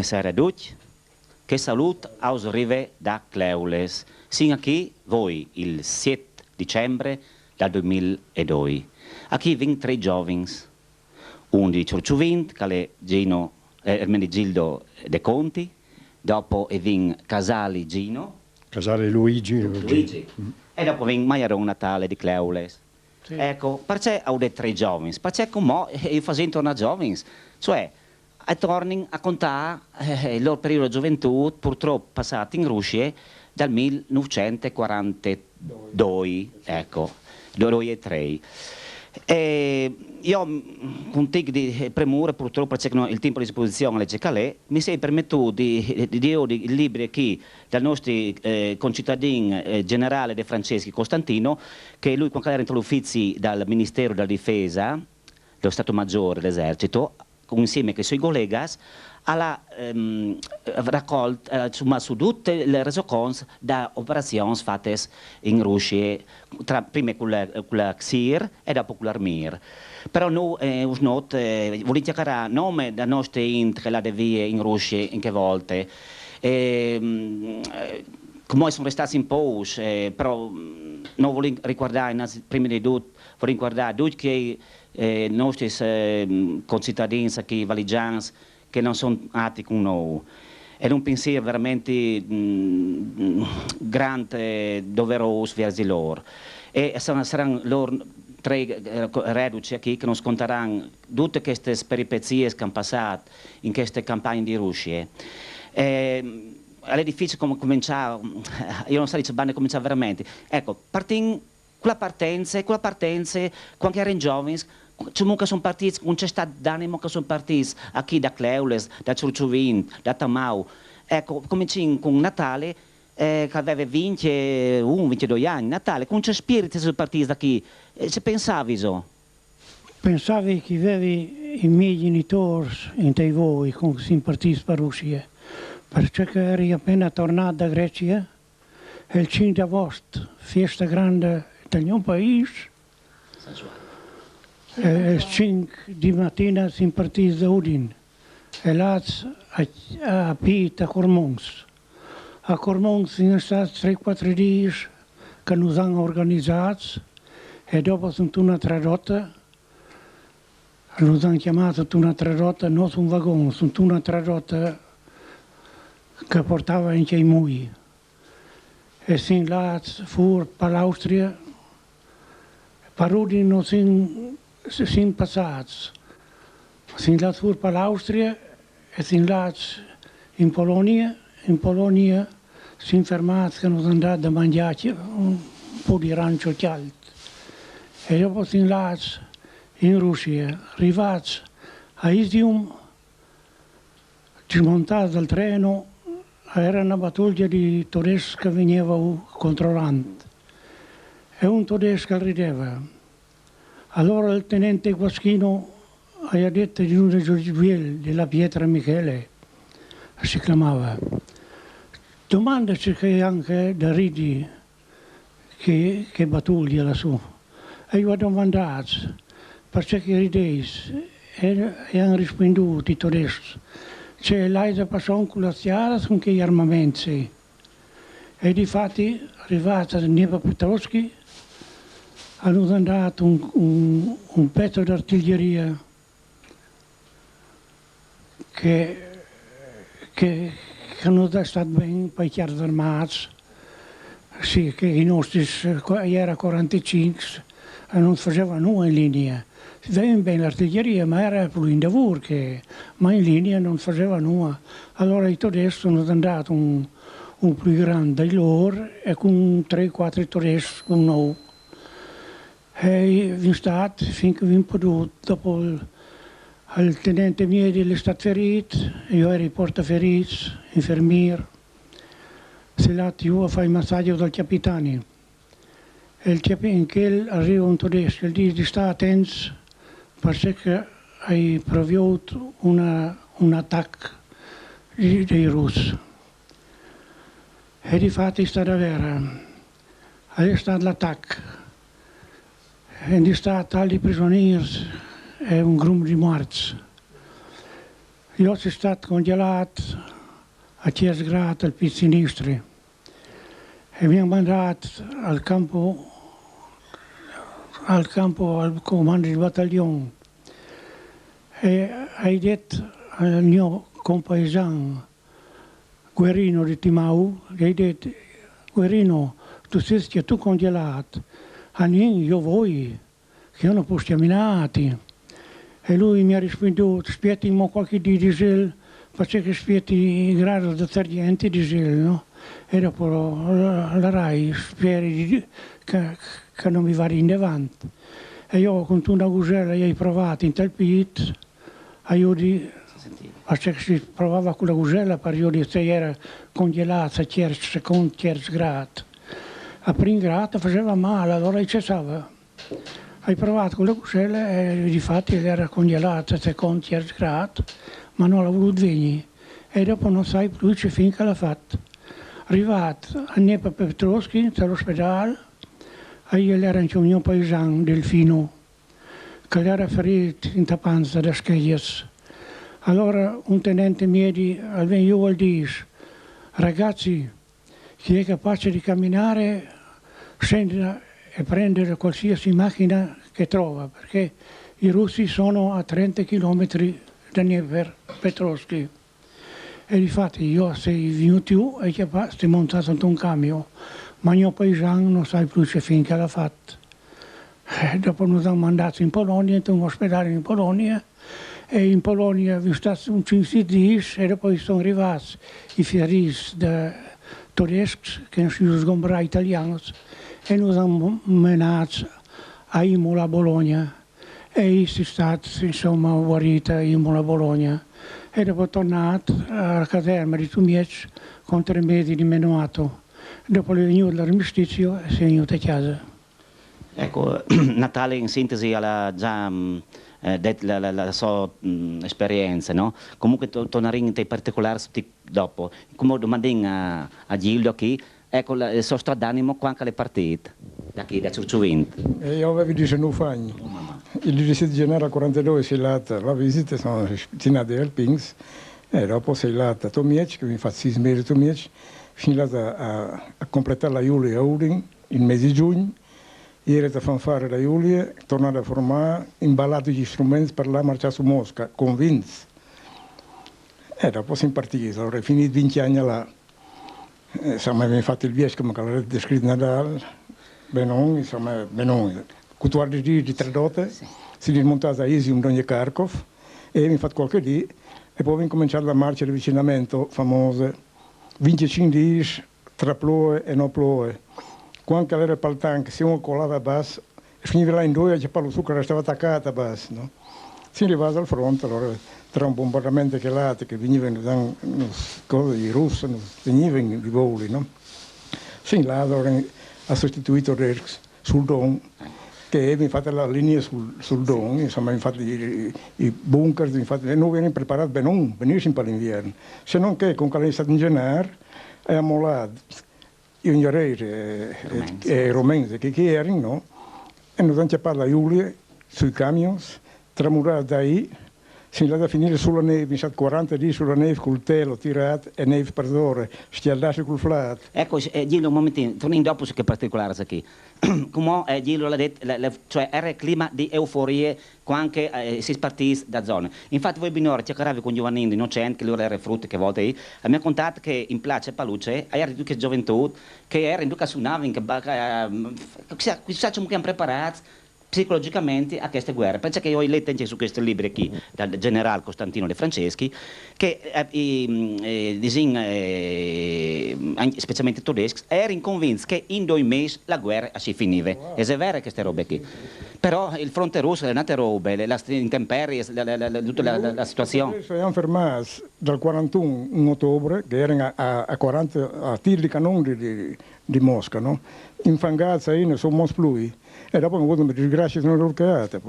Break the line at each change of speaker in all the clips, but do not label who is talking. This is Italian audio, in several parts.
Buonasera a tutti. Che saluto aus rive da Cleules. Siamo qui voi il 7 dicembre del 2002. Qui vengono 3 giovani. Uno di Ciurciuvint, che è Ermenegildo De Conti, dopo viene Casali Gino.
Casale Luigi.
E dopo viene Maiarone Natale di Cleules. Sì. Ecco, perché ho detto 3 giovani? Perché come io faccio una giovani? Cioè, tornano a contare il loro periodo di gioventù, purtroppo passato in Russia, dal 1942, ecco, 2003. Io, con tic di premura, purtroppo perché il tempo a disposizione legge calè, mi sei permettuto di il libro qui dal nostro concittadino generale De Franceschi Costantino, che lui quando era entrato all'ufficio dal Ministero della Difesa, dello Stato Maggiore dell'Esercito, insieme con i suoi colleghi, alla raccolta su tutte le resoconti da operazioni fatte in Russia, prima con la XIR e dopo con l'Armir. Però noi vogliamo chiamare nome da nostre int che la devie in Russia in che volte. Come sono restati in pause, però non vogliamo ricordare, prima di tutto, vogliamo ricordare tutti che i nostri concittadini, che valigiani, che non sono nati con noi. È un pensiero veramente grande, doveroso verso loro. E saranno loro 3 reduci qui che non sconteranno tutte queste peripezie che hanno passato in queste campagne di Russia. È difficile come cominciare, io non so se bene cominciare veramente. Ecco, con la partenza, quando erano giovani, comunque sono partiti, non c'è stato d'animo che sono partiti, qui da Cleules, da Ciurciuvin, da Tamau. Ecco, cominciamo con Natale, che aveva 22 anni, Natale, con c'è spirito sono partiti da qui. Se pensavi so?
Pensavi che avevi i miei genitori in te voi, quando sono partiti per Russia, perché eri appena tornato da Grecia, e il 5 agosto, festa grande del mio paese, il 5 di mattina siamo partiti da Udine e là a Pita, a Cormons. A Cormons sono stati 3-4 giorni che nos hanno organizzati e dopo sono un'altra rotta. Nos hanno chiamato un'altra rotta, non un vagone, sono un'altra rotta che portava in Ceimui. E sono là fuori per l'Austria, per Udine non sono passati. Sono là fuori per l'Austria e sono là in Polonia. In Polonia sono fermati che sono andati a mangiare un po' di rancio caldo. E dopo sono là in Russia, arrivati a Izium, smontati dal treno, era una battaglia di tedeschi che venivano controllando. E un tedesco rideva. Allora il tenente Guaschino ha detto di una Giorgiuel della Pietra Michele, si chiamava. Domandaci che anche da ridi che battaglia lassù. E io ho domandato, perché ridei, e hanno risponduto i tedeschi. C'è l'Aida passò con la strada con che armamenti. E difatti, arrivata a Dniepa Petrovsky, hanno dato un pezzo d'artiglieria che non è stato ben per i carri armati, sì, che i nostri era 45 e non facevano nulla in linea. Vedevano bene l'artiglieria, ma era più in lavoro, ma in linea non faceva nulla. Allora i tedeschi hanno dato un più grande di loro e con 3-4 tedeschi con noi. E vi stato finché vi potuto, dopo il tenente mio è stato ferito, io ero in portaferiti, infermiere, si è andato io a fare il massaggio dal capitano. E il capitano arriva un tedesco e gli dice sta attento perché hai provato un attacco dei russi. E di fatto è stata vera, è stato l'attacco. E di stati tali prigionieri e un gruppo di morti. Io sono stato congelato a 10 gradi al piede sinistro e mi hanno mandato al campo al comando del battaglione. E hai detto al mio compaesano Guerrino di Timau, hai detto, Guerrino, tu sei tu congelato, io voi, che io non posso chiaminare. E lui mi ha risposto, aspetti qualche di diesel, perché aspetti in grado di detergente diesel, no? E dopo la RAI speri che non mi va in davanti. E io con una gusella ho provato in tal pit, perché si provava con la gusella per io se era congelata a 10 gradi. A primo grado faceva male, allora cessava. Hai provato con la gusella e difatti era congelata a 10 gradi, ma non l'ha voluto venire. E dopo non sai più finché l'ha fatto. Arrivato a Nepa Petroschi, all'ospedale, e io era anche un mio paesano, Delfino, che era ferito in panza da schiaglias. Allora un tenente mio io dice, ragazzi, chi è capace di camminare scende e prendere qualsiasi macchina che trova, perché i russi sono a 30 km da Dnepr, Petrovsky. E difatti io sei venuto giù e sei montato in un camion, ma il mio paesano non sai più se finché l'ha fatto. Dopo ci hanno mandato in Polonia, in un ospedale in Polonia, e in Polonia vi stato un 5 giorni e poi sono arrivati i feriti tedeschi che non si sgombrano italiani e ci hanno menato a Imola, Bologna. E si è stato, insomma, guarito a Imola, Bologna. E dopo tornato alla caserma di Tumiec con 3 mesi di menuato. Dopo è venuto l'armistizio e si è venuto a casa.
Ecco, Natale in sintesi ha già detto la sua esperienza, no? Comunque torneremo in particolari dopo. Come domanding a Gildo qui, ecco il suo stato d'animo quando le partite, da qui, da Ciurciuvint.
Io avevo 19 anni. Il 17 gennaio 1942 si è andata la visita, sono destinati a Pings, e dopo si è andata a Tomiec, che mi fa 6 mesi a Tomiec, fino a completare la Giulia a Udin, il mese di giugno. Ieri a fanfare la Giulia, tornare a formare, imballato gli strumenti per la marcia su Mosca, convinti. E dopo si è partito, allora è finito 20 anni là. Insomma, abbiamo fatto il viaggio come l'ha descritto Nadal, Benon, insomma, Benon. 14 giorni di tradotte, si è dismontata a Isium d'ogni Kharkov e abbiamo fatto qualche dì e poi abbiamo cominciato la marcia di avvicinamento famosa, 25 giorni tra ploe e non ploe. Quando era il tank, se uno colava a basso, finiva là in due e lo zucchero stava attaccato a basso. No? Si è arrivato al fronte, allora tra un bombardamento che venivano i russi, venivano i voli, no? Sin là allora ha sostituito Rerks sul Don, che abbiamo fatto la linea sul Don, insomma infatti i bunker, infatti noi abbiamo preparato benissimo per l'inverno, se non che con è stato in gennaio abbiamo là ignorati e romenzi che erano, no? E noi abbiamo fatto la Giulia sui camion, tramurati da lì, si è a finire sulla neve, mi sa 40 giorni sulla neve col telo tirato e neve per ore, stialdarsi col flat.
Ecco, Gillo, un momentino, torniamo dopo su che particolare qui. Come Gillo l'ha detto, cioè era il clima di euforia quando si è partiti da zone. Infatti voi binori cercavi con Giovannino innocente, che loro era frutto che volte lì, abbiamo contato che in Place Paluce, era di che gioventù, che era in duca su nave, che siamo preparati psicologicamente a queste guerre. Penso che io ho letto anche su questi libri qui dal generale Costantino De Franceschi che specialmente tedeschi erano convinti che in 2 mesi la guerra si finiva. Wow. E è vero queste robe qui. Però il fronte russo, le altre robe, le intemperie, tutta la situazione.
Siamo fermati dal 41 in ottobre, che erano a 40 a tiri di cannoni di Mosca, no? Infangati ne sono più. E dopo mi avuto una disgrazia sono orcate.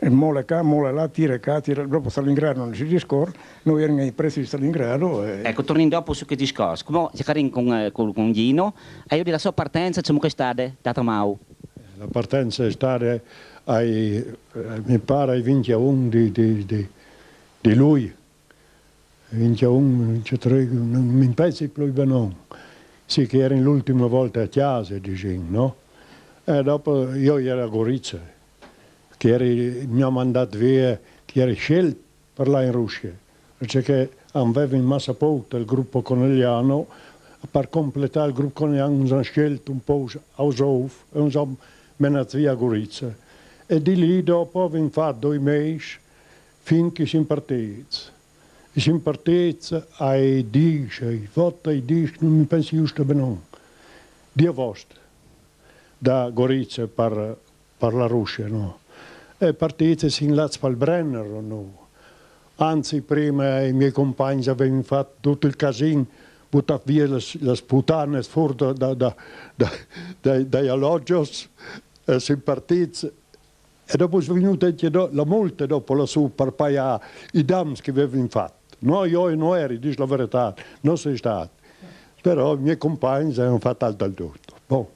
E mole qua, mole là, tira qua, dopo Stalingrado non si discorre, noi eravamo ai pressi di Stalingrado.
Ecco, torniamo dopo su che discorso. Come si con Gino, e io della sua partenza, c'è che stare da Tomau?
La partenza è stata, mi pare, ai 21 di lui. 21, 23, non mi pensi più bene. Sì, che era l'ultima volta a casa, diciamo, no? E dopo io ero a Gorizia, mi ha mandato via, che era scelto per là in Russia, perché aveva in massa poco il gruppo conegliano, per completare il gruppo conegliano hanno scelto un po' a Osov e hanno menato via a Gorizia. E di lì dopo abbiamo fatto 2 mesi finché siamo partiti. E siamo partiti ai 10, ai 10, non mi penso giusto bene, di agosto, da Gorizia per la Russia, no? E partiti sin là per il Brennero, no? Anzi, prima i miei compagni avevano fatto tutto il casino, buttato via le puttane fuori dai alloggi, e siamo partiti. E dopo è venuta anche la multa dopo lassù per pagare i danni che avevano fatto. No, io non ero, dico la verità, non sono stato. Però i miei compagni hanno fatto altro tutto. Bon.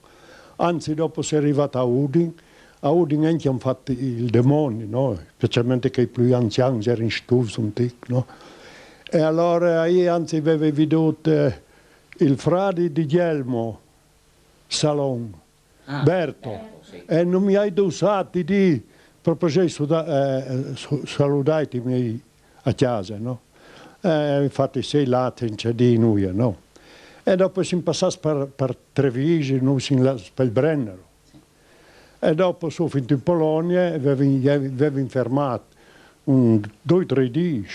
Anzi, dopo si è arrivato a Udine anche hanno fatto il demonio, no? Specialmente che i più anziani erano stufi un tic, no? E allora io anzi avevo veduto il frate di Gelmo, Salon, Berto,
sì.
E non mi hai dosato di proprio salutare i miei a casa, no? Infatti sei là c'è di noi, no? E dopo siamo passati per Treviso, noi siamo per il Brennero. E dopo sono finito in Polonia e avevo fermato 2 o 3 giorni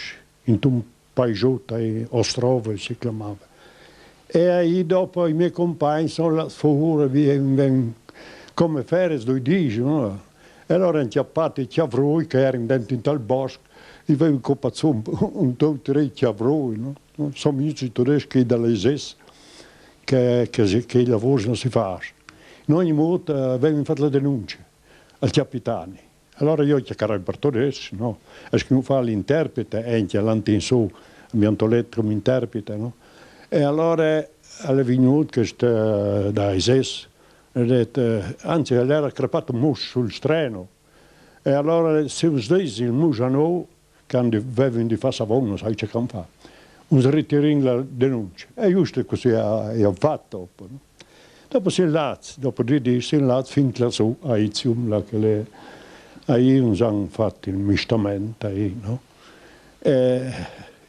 in un paesotto, Ostrovo si chiamava. E aí dopo i miei compagni sono là fuori, come ferie 2 giorni, no? E allora hanno chiappato i chiavrui che erano dentro in tal bosco, e avevano coppato un 2 o 3 chiavrui, no? Sono amici tedeschi dall'ESS che il lavoro non si fa. In ogni modo avevano fatto la denuncia al capitano. Allora io ho chiamato il tedesco, no? E che fa l'interprete, e anche all'antinsù, mi hanno letto come interprete, no? E allora è venuto da ISIS, ha detto, anzi era crepato un mus sul treno. E allora se usdesi il mus a noi, che avevano di fare savone, non sai che can fa. Un ritirino la denuncia. E giusto così ha fatto. Dopo, no? Dopo si è là, dopo 2 giorni si è là, finché lassù a Izium, là che le... Ahí uns hanno fatto il mistamento, no? E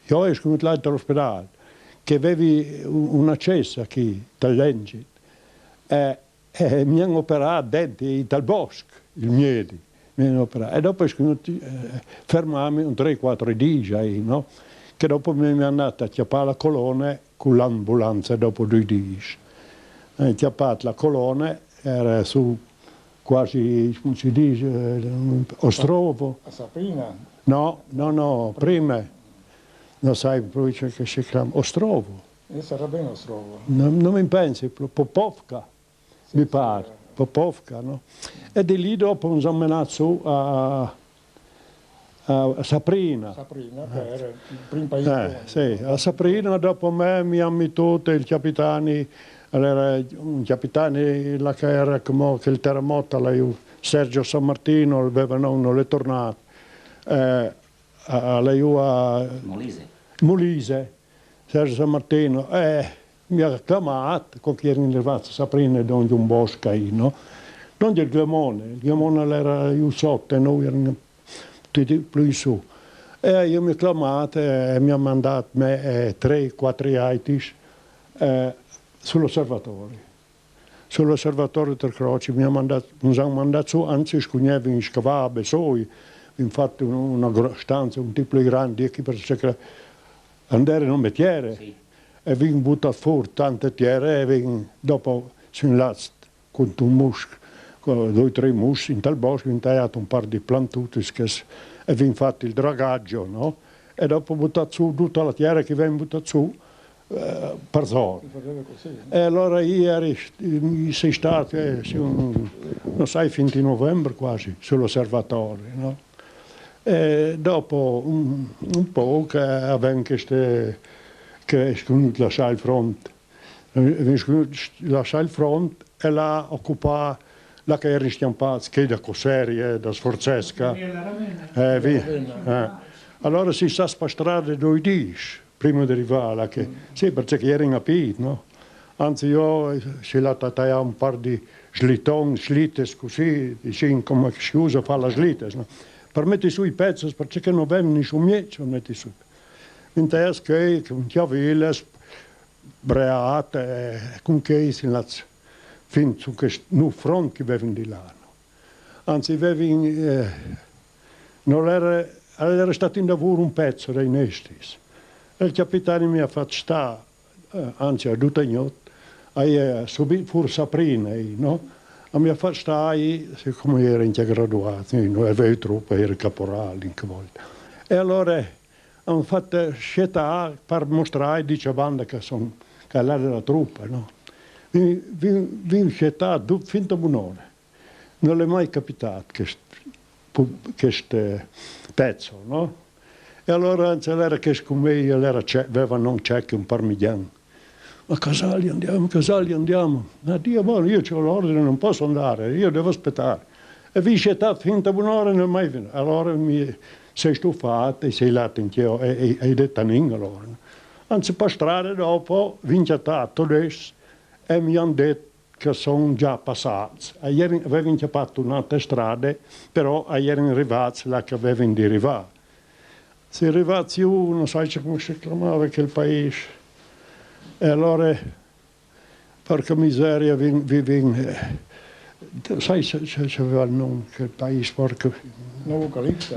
io sono venuto là dall'ospedale, che avevi una cessa qui, dall'engine, e mi hanno operato dentro dal bosco, il miedi, mi hanno operato. E dopo sono venuto fermarmi un 3-4 giorni, no? Che dopo mi hanno andato a chiappare la colonna con l'ambulanza dopo 2 giorni. Ho chiappato la colonna, era su quasi, come si dice, Ostrovo.
A Saprina?
No, prima, non sai provincia che si chiama, Ostrovo.
Sarà bene Ostrovo.
Non mi pensi, Popovka, sì, mi pare, Popovka, no? E di lì dopo ci hanno menato su a Saprina.
Saprina, che era il primo paese.
Sì, a Saprina dopo me mi hanno messo il capitano. Allora, un capitano là che era come che il terremoto, Sergio San Martino, non è tornato. Lei a Molise, Sergio San Martino, mi ha chiamato, con chi era arrivato a Saprina, da un bosco, no? Non il Glamone era io sotto e noi eravamo tutti più in su. E io mi ha chiamato e mi ha mandato 3-4 aitis. Sull'osservatorio del Croce mi hanno mandato su, anzi scugneva in scavare, soi, infatti una stanza un tipo di grande, perché andare non metiere, sì. E vengono buttati fuori tante terre e dopo sono là con un mus, con 2 o 3 mus in tal bosco, in tagliato un par di plantuti e vengono fatti il dragaggio, no? E dopo buttato su tutta la terra che viene buttata su, per zona. E allora ieri sei stato, non sai, fin di novembre quasi, sull'osservatorio, no? E dopo un po' che avevamo che è venuto lasciare il fronte. Lasciare il fronte e là occupare la che era stampata, che da Coserie, da Sforzesca. Allora si sta spastrare 2 giorni. prima di arrivare, che, sì, perché ero in apito, no? Anzi, io ci ho tagliato un par di slites così, come si usa a fare le slites, no? Per mettere sui pezzi, perché non vengono su mieci, metti su. In testa che un chiavile, breate, con che si lazza, fin su questo front che vengono di là. No? Anzi, non era stato in lavoro un pezzo dei nestis. E il capitano mi ha fatto stare, anzi, a Dutagnot, subito forse Saprina, no? E mi ha fatto stare, siccome ero graduato, non avevo troppo, ero caporale in che volta. E allora hanno fatto scelta per mostrare, dicevano che era della truppa, no? Vi scelta fin da buon'ora. Non è mai capitato questo pezzo, no? E allora era che con me aveva non c'è che un parmigiano. Ma Casali andiamo. Ma Dio buono, io ho l'ordine, non posso andare, io devo aspettare. E vi scelta fin da buon'ora non è mai venuto. Allora mi sei stufato e sei lato in chiaro e hai detto allora. Anzi, per strada dopo, vinciato adesso e mi hanno detto che sono già passati. Ieri avevo incappato un'altra strada, però ieri arrivati là che avevano di arrivare. Se arrivati io, non sai come si chiamava quel paese. E allora, porca miseria, sai se aveva il nome, quel paese, porca...
Nuovo Calipso?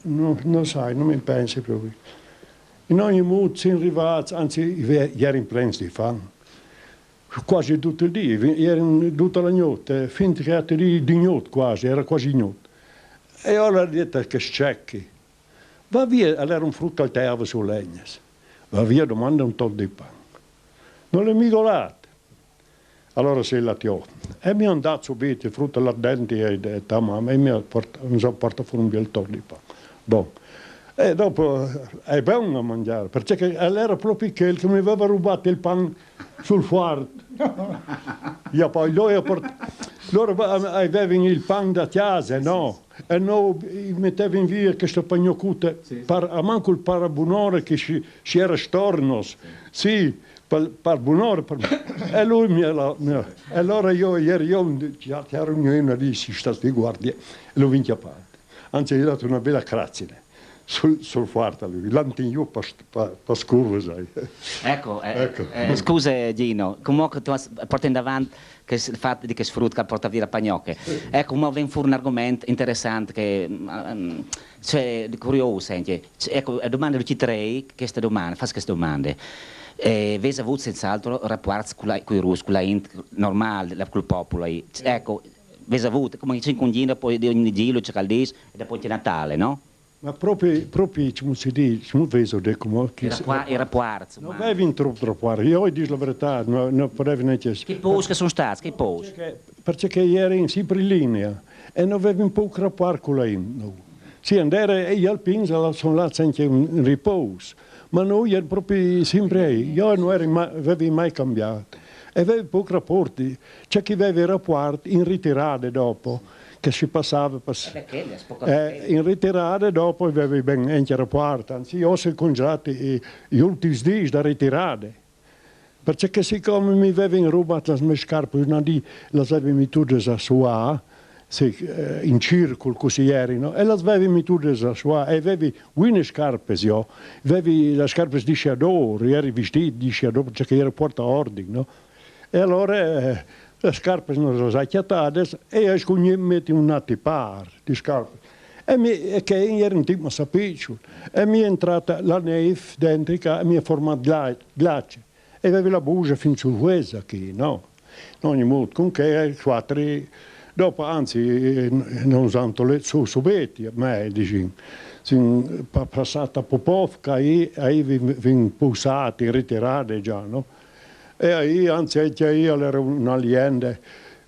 Non sai, non mi pensi proprio. In ogni modo si arrivati, anzi, ieri in prensa di fame. Quasi tutto il dia, ieri tutta la notte, finché che era di notte quasi, era quasi notte. E allora ho detto che scecchi, va via, era un frutto al terra su legna, va via, domanda un tocco di pane. Non l'ho migolato. Allora si lattiò. E mi hanno dato subito il frutto all'ardente e tamam, e mi hanno portato fuori un bel tocco di pane. Bon. E dopo è buono a mangiare, perché era proprio quel che mi aveva rubato il pane sul fuoco. Io poi loro avevano il pane da casa, no? E noi mettevano via questo pagnocute, a manco il parabunore che ci era storno. Sì, per buon'ora. E lui e allora ieri ero in lì, si sta di guardia, e l'ho inchiappato. Anzi, gli ho dato una bella crazzina. Sul quarto lui, l'antigno per scurvo, sai.
Ecco. Scusa Gino, comunque tu porti in avanti che il fatto di che sfrutta porta via la pagnocche. Ecco, ma viene fuori un argomento interessante che cioè curioso, senti. Ecco, domanda di tre queste domande, fai queste domande. Vesi avuto senz'altro rapporti con i russi, con la normale, con il popolo. Ecco, vesi avuto, come dice in congina, poi di ogni giro c'è Caldis e poi c'è Natale, no?
Ma proprio come si dice, non vedo come...
I rapporti.
Non avevi troppo rapporti, io dico la verità, non potevi neanche...
Che pose che sono stati, che pose?
Perché ero sempre in linea e non avevo un po' rapporti con lei. No. Sì, andare e gli alpini sono là senza un riposo, ma noi ero proprio sempre lì, io non avevo mai cambiato. E avevo pochi rapporti, c'è chi aveva i rapporti in ritirate dopo. Che si passava in ritirare dopo avevi ben anche rapporti, anzi io ho congelato gli ultimi giorni da ritirare perché siccome mi avevano rubato le mie scarpe una di le avevo tutte a sua in circolo così erano e le avevo tutte a sua e avevi buone scarpe io avevi le scarpe di shadow eri vestito di shadow perché ero porta ordine no? E allora le scarpe sono sacchiatate e io metti un attipar di scarpe. E che ieri un tipo mi sapeva. E mi è entrata la neve dentro e mi ha formato glace. E avevo la bugia fin sul hueso qui, no? In ogni modo, con che quattro... Dopo, anzi, non usando le subiti, ma dici, sono passata a Popovka e vengono pulsati, ritirati già, no? E aí, anzi, io ero un alieno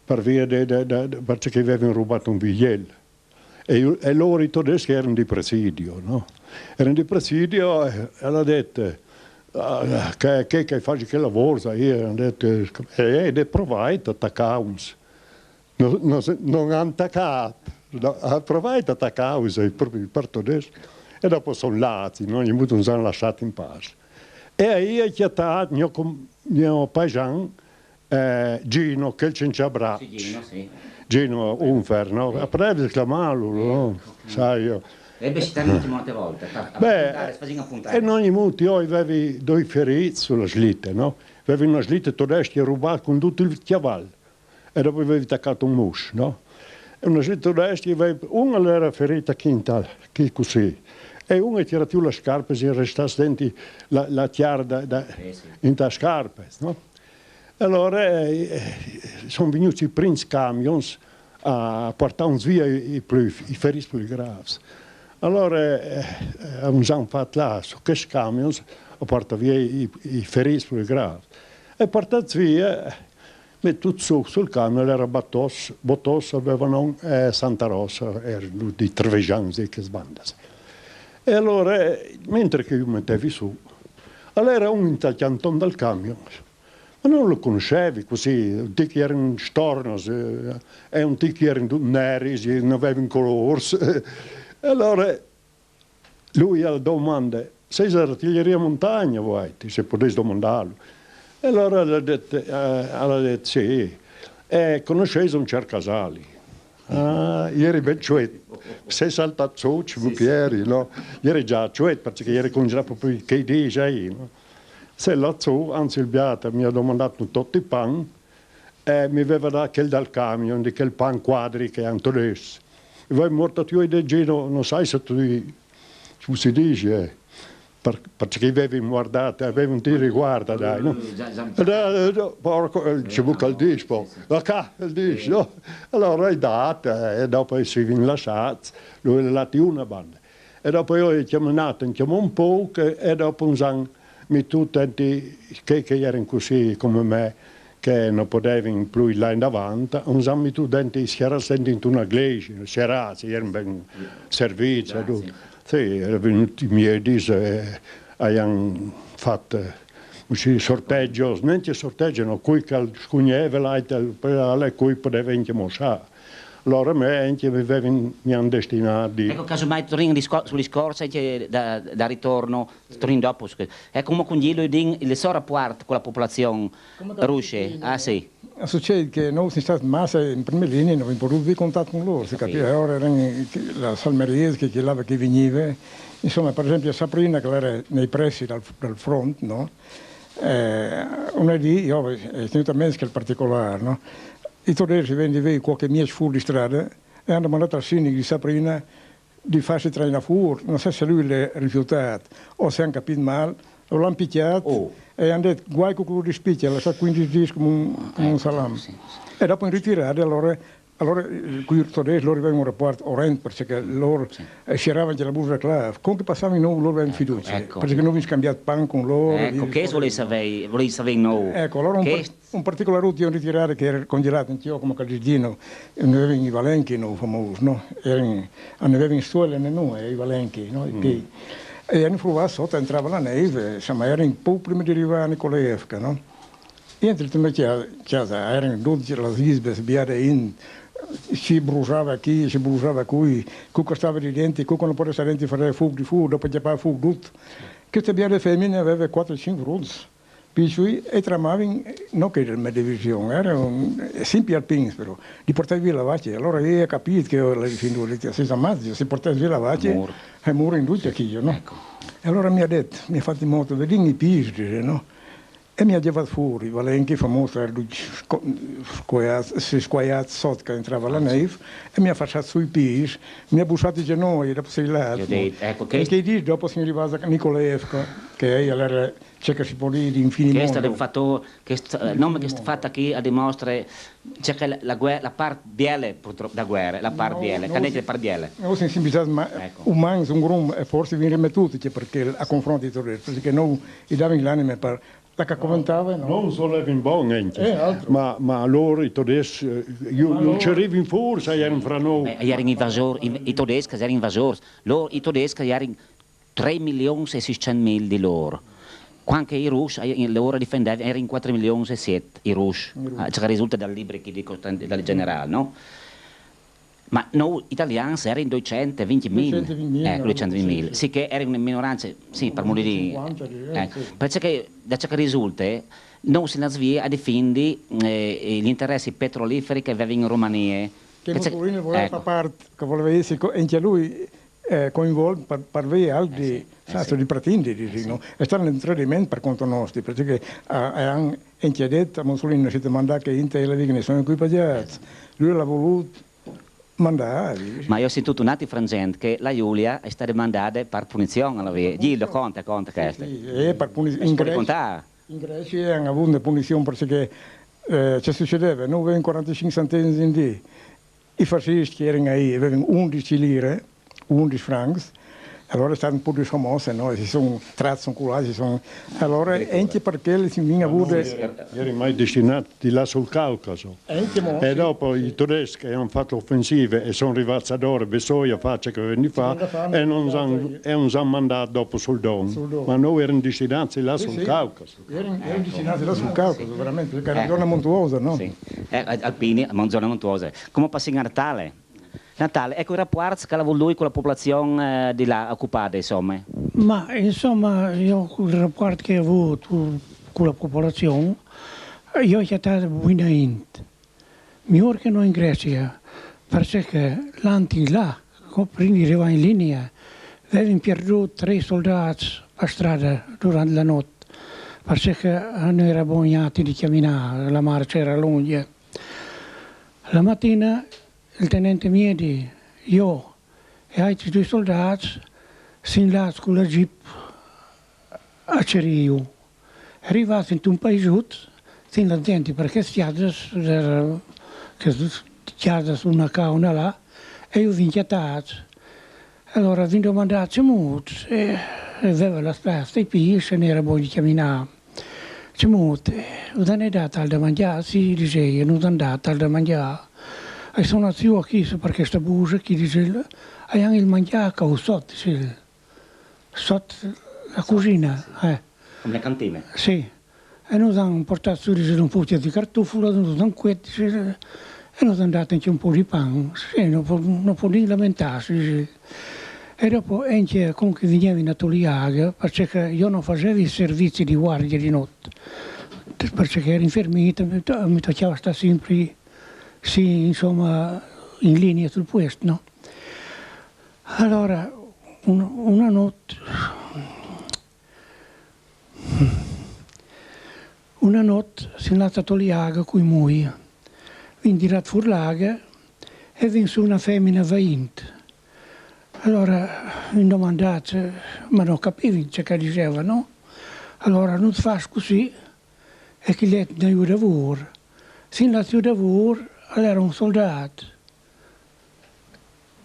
per via perché avevano rubato un biglietto. E loro tedeschi erano di presidio, no? Erano di presidio e hanno detto che fai che lavoro? Io ho detto, e provai a attaccare. Non hanno attaccato, provai a attaccare proprio per tedeschi. E dopo sono lati, no? Gli non sono lasciati in pace. E aí è chiamato mio paesano Gino, che c'è in braccio.
Gino, sì.
Gino Unfer, no? A prendere chiamarlo, no? Sai io.
E invece ti hanno molte volte.
E in ogni modo io avevo due feriti sulla slitta, no? Avevo una slitta tedesca rubata con tutto il cavallo. E dopo avevo attaccato un muscio, no? E una slitta tedesca, una era ferita qui così. E una tira più le scarpe, si resta dentro la tiara in la scarpa, no? Allora sono venuti i Prince Camions a portare via i feriti più gravi. Allora abbiamo fatto là su questi camions a portare via i feriti più gravi. E portati via, tutto sul camion era Bottos avevano Santa Rosa, erano di Trevigiani che sbandano. E allora, mentre che io mettevi su, allora un intagliantone dal camion. Ma non lo conoscevi così, un tic era in stornos, e un tic era in neri, non aveva in colori. E allora lui ha domanda, sei artiglieria montagna vuoi, se potessi domandarlo. E allora ha detto sì, e conoscevi un Cercasali. Ah, ieri ben cioè, sei saltato su, ci pieri, no? Ieri già cioè, perché ieri congelato proprio che dici, no? Se là su, anzi il beata mi ha domandato tutti i pan e mi aveva dato quel dal camion, di quel pan quadri che è Antones. E voi morto io e Gino, non sai se tu si dice, perché avevi guardato, avevi un tiro guarda, dai, no? Porco, ci buca il disco, il disco, no? Allora hai dato, e dopo si è lasciato, lui ha dato una banda. E dopo io ho chiamato un po', e dopo un anno mi tutti che erano così come me, che non potevano più là in davanti, un anno mi tutti schierati in una iglesia, schierati, erano ben serviti. Sì, erano venuti i miei hanno fatto un sorteggio, niente sorteggio, qui che scugneva, cui poteva anche mostrare. Allora me mi hanno destinato di...
Ecco, casomai tornando sugli scorsi da ritorno, tornando dopo, è come con gli le so rapporti con la popolazione russa, ah sì.
Succede che noi siamo stati massa in prima linea, non abbiamo potuto avere contatto con loro, si capisce, ora erano la salmeriese che veniva, insomma per esempio Sabrina che era nei pressi dal front, no? Una lì, io ho tenuto a mente che è il particolare, no? I tedeschi venivano qualche mese fuori di strada e hanno mandato al sindaco di Sabrina di farsi trainare fuori. Non so se lui l'ha rifiutato o se hanno capito male, lo hanno picchiato e hanno detto guai con quello di spicchia, l'ha lasciato 15 giorni come un salame. E dopo in ritirare, allora qui i tedeschi loro avevano un rapporto orrendo perché loro sceravano la busa clave. Con che passavano noi loro avevano fiducia, perché noi abbiamo scambiato pan con loro.
Ecco, che volevi sapere noi?
Ecco, allora un particolare routine ritirare che era congelato in Tio come Calidino, non avevano i valenchi no, famosi, no? Non avevano in stuole noi, i valenchi, no? E hanno provato sotto, entrava la neve, insomma era un po' prima di arrivare a Nikolaevka, no? E entro erano 12 le isbe, sbiade in, si bruciava qui, si bruciava qui, cucco stava di denti, cucco non poteva stare dentro fare fuoco di fuoco, dopo c'era fuoco tutto. Queste biade femmine aveva 4-5 rods. Piccoli e tramavano, non che era una divisione, erano semplici alpini però, li portavi via la vace, allora io ho capito che la fino si ammazza, si portava via la vace e muore in luce chi no? Ecco. E allora mi ha detto, mi ha fatto in modo, vedi i pisi, no? E mi ha llevato fuori, Valenchi famoso, era si squagliato sotto che entrava la neve, e mi ha facciato sui pisi, mi ha bussato i genoi, dopo sei là.
Ecco,
e che dice, dopo sono arrivato a Nikolaevka, che era... c'è che si può dire di infinito.
Questo è un fatto, il nome che è fatto qui a dimostrare c'è che la parte biele purtroppo da guerra, la parte biele, cadete la parte biele.
Noi siamo sempre umani, un gruppo e forse vi rimettuti perché a confronto di tedeschi, perché noi gli davamo l'anima per la che commentava. No?
Non solo in buon ma loro i tedeschi, io ci arrivo in forza, erano fra noi.
Erano invasori, i tedeschi erano invasori, i tedeschi erano 3.600.000 di loro. Quando i russi, loro difendevano, erano in 4 milioni e 7 i russi, che risulta dal libro che dico dal generale, no? Ma noi italiani erano 220.000. 220.000. Sì, che era una minoranza, sì, per modo di...
50,
Perché da ciò che risulta, non si svia a difendere gli interessi petroliferi che avevano in Romania.
Che Mussolini voleva fare parte, che voleva essere anche lui coinvolto per avere altri di pretendere, no? È stato un tradimento per conto nostro, perché hanno anche detto a Mussolini si manda che in te ne sono equipaggiati. Lui l'ha voluto mandare.
Ma io ho sentito un altro frangente che la Giulia è stata mandata per punizione alla via. Gli conta questo.
Sì, per punizione. In Grecia hanno avuto una punizione perché ci succedeva, noi avevamo 45 centesimi in dì. I fascisti che erano lì avevano 11 lire, 11 francs, allora stavano un po' più famosi, no? Si sono tratti con allora anche perché si vengono avute...
Erano mai destinati di là sul Caucaso. E dopo i tedeschi hanno fatto offensive e sono arrivati ad ora, Bessoia faccia che anni fa, e non hanno mandato dopo sul Don. Ma noi erano destinati là sul Caucaso.
Erano destinati là sul Caucaso, veramente, perché era una zona montuosa, no?
Sì, alpini, ma una zona montuosa. Come passa in Natale, ecco i rapporti che ha avuto lui con la popolazione di là occupata, insomma.
Ma insomma, io il rapporto che ho avuto con la popolazione, io ho stato buonamente. Migliore che noi in Grecia, perché l'anti là, quando arrivava in linea, avevano perduto 3 soldati per strada durante la notte, perché non era buonati di camminare, la marcia era lunga. La mattina il tenente Miedi, io e altri 2 soldati si andati con la jeep a Ceriu. Arrivati in un paesotto, sin la gente perché stiate su una cauna là, e io vin chiatato. Allora vin domandato se molto, e aveva la spesta e pesce, non era buono di camminare. C'è molto, non è dato al da mangiare, si diceva, non è andato al da mangiare. E sono zio qui perché sta busa che dice hai anche il mangiare sotto la cucina.
Come le cantine?
Sì. E noi hanno portato su un po' di cartofalo, noi hanno quetti, e noi hanno dato anche un po' di pane. Sì, non può lamentarsi. E dopo anche comunque veniva in Toliaga, perché io non facevo i servizi di guardia di notte. Perché ero infermita, mi toccava stare sempre... Sì, insomma, in linea sul puesto, no? Allora, una notte si è andata a Toliaga con i mogli, venne tirato fuori l'aga e venne su una femmina vainte. Allora, mi domandato, ma non capivo ciò che diceva, no? Allora, non ti fai così, e che lei non ha lavoro. Se non ha lavoro, era un soldato,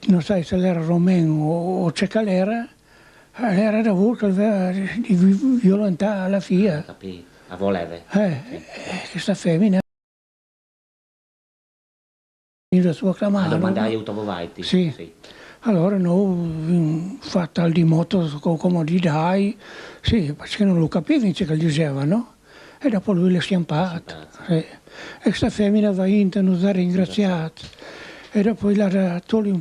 non sai se era romeno o c'è che era da voi che aveva di violentare la figlia.
Capì, a volere.
Questa femmina la sua clamata.
A domandare aiuto a voi.
Sì. Allora noi fatto al di moto come di dai, sì, perché non lo capivo ciò che diceva, no? E dopo lui l'ha stampato. E questa femmina va in, non ha ringraziato. E dopo gli ha tolto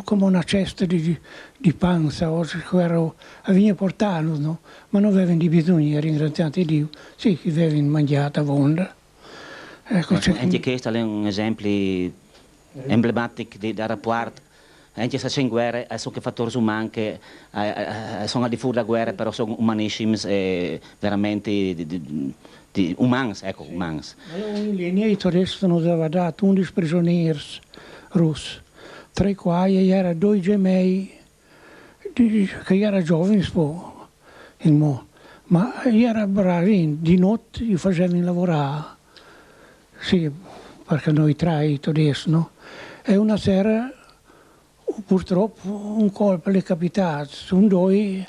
come una cesta di panza, o che aveva portato, no? Ma non avevano di bisogno, ringraziati Dio. Sì, che avevano mangiato a vonda.
Ecco, e questo è un esempio emblematico del rapporto. Anche se in guerra, sono che fattori umani che sono al di fuori della guerra, però sono umanissimi e veramente umani, ecco, umani.
In linea i tedeschi non avevano dato 11 prigionieri russi, tra i quali erano 2 gemelli che erano giovani, ma erano bravi, di notte li facevano lavorare, sì, perché noi tra i tedeschi, no? E una sera purtroppo un colpo è capitato, sono 2,